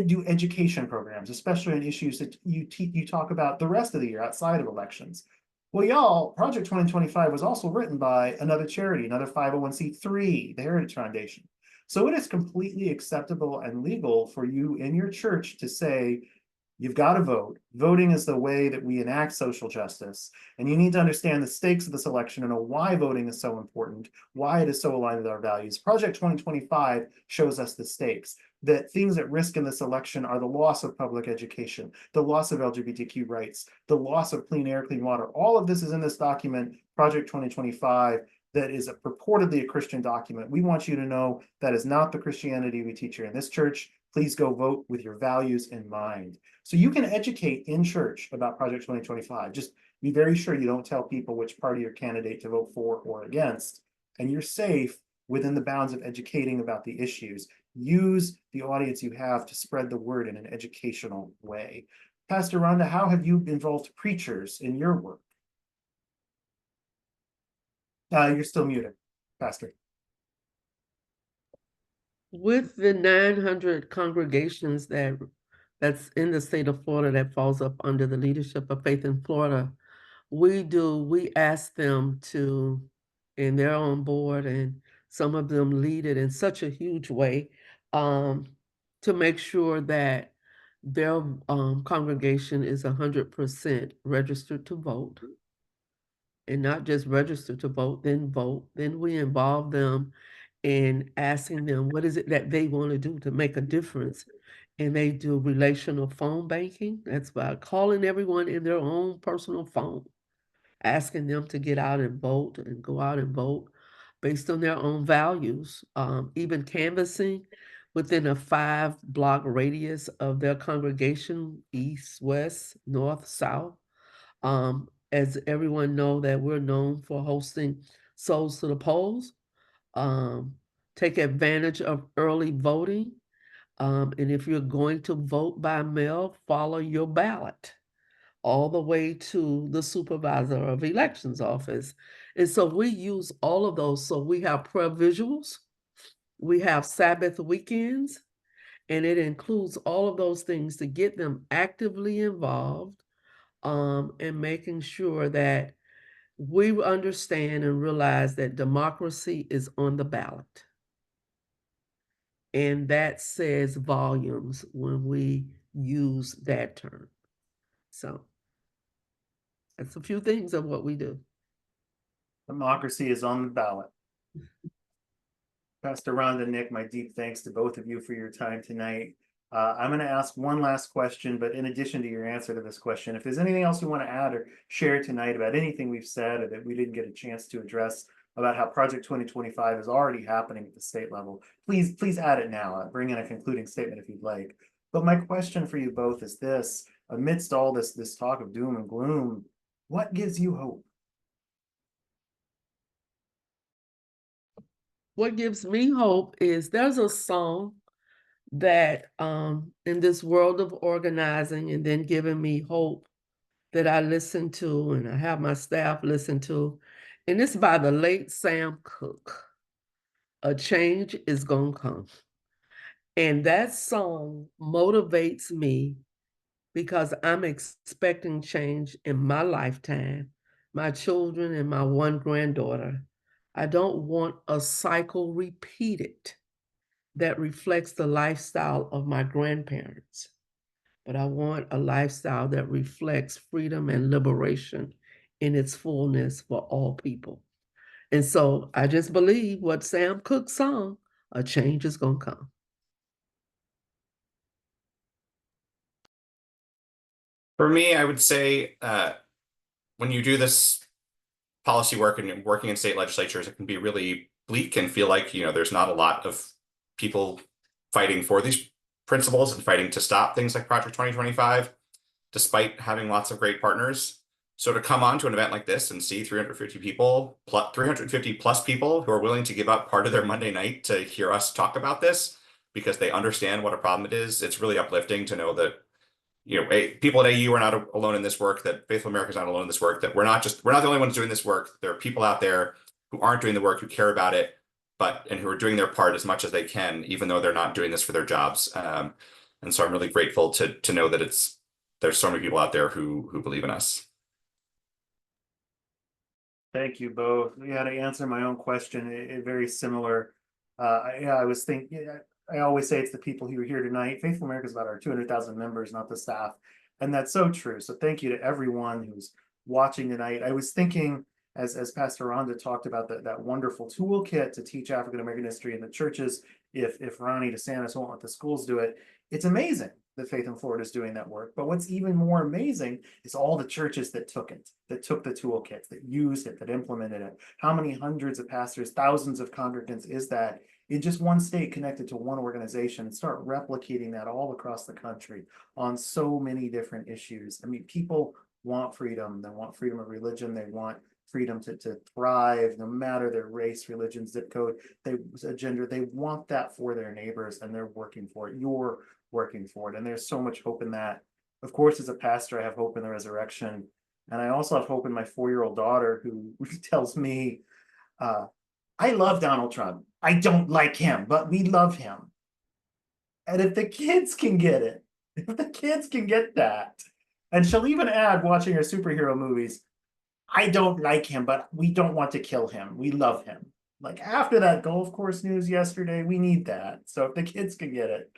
do education programs, especially on issues that you talk about the rest of the year outside of elections. Well, y'all, Project 2025 was also written by another charity, another 501c3, the Heritage Foundation. So it is completely acceptable and legal for you in your church to say, you've got to vote. Voting is the way that we enact social justice. And you need to understand the stakes of this election and know why voting is so important, why it is so aligned with our values. Project 2025 shows us the stakes, that things at risk in this election are the loss of public education, the loss of LGBTQ rights, the loss of clean air, clean water. All of this is in this document, Project 2025, that is purportedly a Christian document. We want you to know that is not the Christianity we teach here in this church. Please go vote with your values in mind. So you can educate in church about Project 2025. Just be very sure you don't tell people which party or candidate to vote for or against. And you're safe within the bounds of educating about the issues. Use the audience you have to spread the word in an educational way. Pastor Rhonda, how have you involved preachers in your work? You're still muted, Pastor. With the 900 congregations that's in the state of Florida that falls up under the leadership of Faith in Florida, we ask them to, and they're on board, and some of them lead it in such a huge way, to make sure that their congregation is 100% registered to vote. And not just register to vote. Then we involve them in asking them what is it that they want to do to make a difference. And they do relational phone banking. That's by calling everyone in their own personal phone, asking them to get out and vote and go out and vote based on their own values, even canvassing within a 5-block radius of their congregation, east, west, north, south. As everyone know that we're known for hosting Souls to the Polls. Take advantage of early voting. And if you're going to vote by mail, follow your ballot all the way to the supervisor of elections office. And so we use all of those. So we have prayer visuals, we have Sabbath weekends, and it includes all of those things to get them actively involved, and making sure that we understand and realize that democracy is on the ballot. And that says volumes when we use that term. So that's a few things of what we do. Democracy is on the ballot. Pastor Rhonda, Nik, my deep thanks to both of you for your time tonight. I'm going to ask one last question, but in addition to your answer to this question, if there's anything else you want to add or share tonight about anything we've said or that we didn't get a chance to address about how Project 2025 is already happening at the state level, please add it now. Bring in a concluding statement if you'd like. But my question for you both is this: amidst all this talk of doom and gloom, what gives you hope? What gives me hope is there's a song that in this world of organizing and then giving me hope that I listen to and I have my staff listen to, and it's by the late Sam Cooke. a change is gonna come. And that song motivates me because I'm expecting change in my lifetime, my children and my one granddaughter. I don't want a cycle repeated that reflects the lifestyle of my grandparents, but I want a lifestyle that reflects freedom and liberation in its fullness for all people. And so I just believe what Sam Cooke sung, a change is gonna come. For me, I would say when you do this policy work and working in state legislatures, it can be really bleak and feel like, there's not a lot of people fighting for these principles and fighting to stop things like Project 2025, despite having lots of great partners. So to come on to an event like this and see 350 people, plus 350 plus people who are willing to give up part of their Monday night to hear us talk about this because they understand what a problem it is, it's really uplifting to know that people at AU are not alone in this work, that Faithful America is not alone in this work, that we're not the only ones doing this work. There are people out there who aren't doing the work, who care about it, and who are doing their part as much as they can, even though they're not doing this for their jobs. And so I'm really grateful to know that there's so many people out there who believe in us. Thank you both. Yeah, to answer my own question, very similar. I was thinking, I always say it's the people who are here tonight. Faithful America is about our 200,000 members, not the staff. And that's so true. So thank you to everyone who's watching tonight. I was thinking, as Pastor Rhonda talked about that wonderful toolkit to teach African-American history in the churches, if Ronnie DeSantis won't let the schools do it, it's amazing that Faith in Florida is doing that work. But what's even more amazing is all the churches that took it, that took the toolkit, that used it, that implemented it. How many hundreds of pastors, thousands of congregants is that in just one state connected to one organization, and start replicating that all across the country on so many different issues? I mean, people want freedom. They want freedom of religion. They want freedom to thrive, no matter their race, religion, zip code, gender. They want that for their neighbors, and they're working for it. You're working for it. And there's so much hope in that. Of course, as a pastor, I have hope in the resurrection. And I also have hope in my 4-year-old daughter who tells me, I love Donald Trump. I don't like him, but we love him. And if the kids can get it, if the kids can get that, and she'll even add, watching her superhero movies, I don't like him, but we don't want to kill him. We love him. Like after that golf course news yesterday, we need that. So if the kids can get it.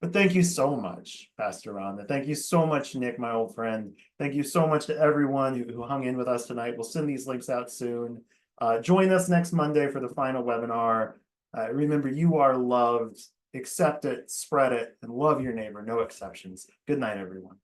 But thank you so much, Pastor Rhonda. Thank you so much, Nik, my old friend. Thank you so much to everyone who hung in with us tonight. We'll send these links out soon. Join us next Monday for the final webinar. Remember, you are loved. Accept it, spread it, and love your neighbor. No exceptions. Good night, everyone.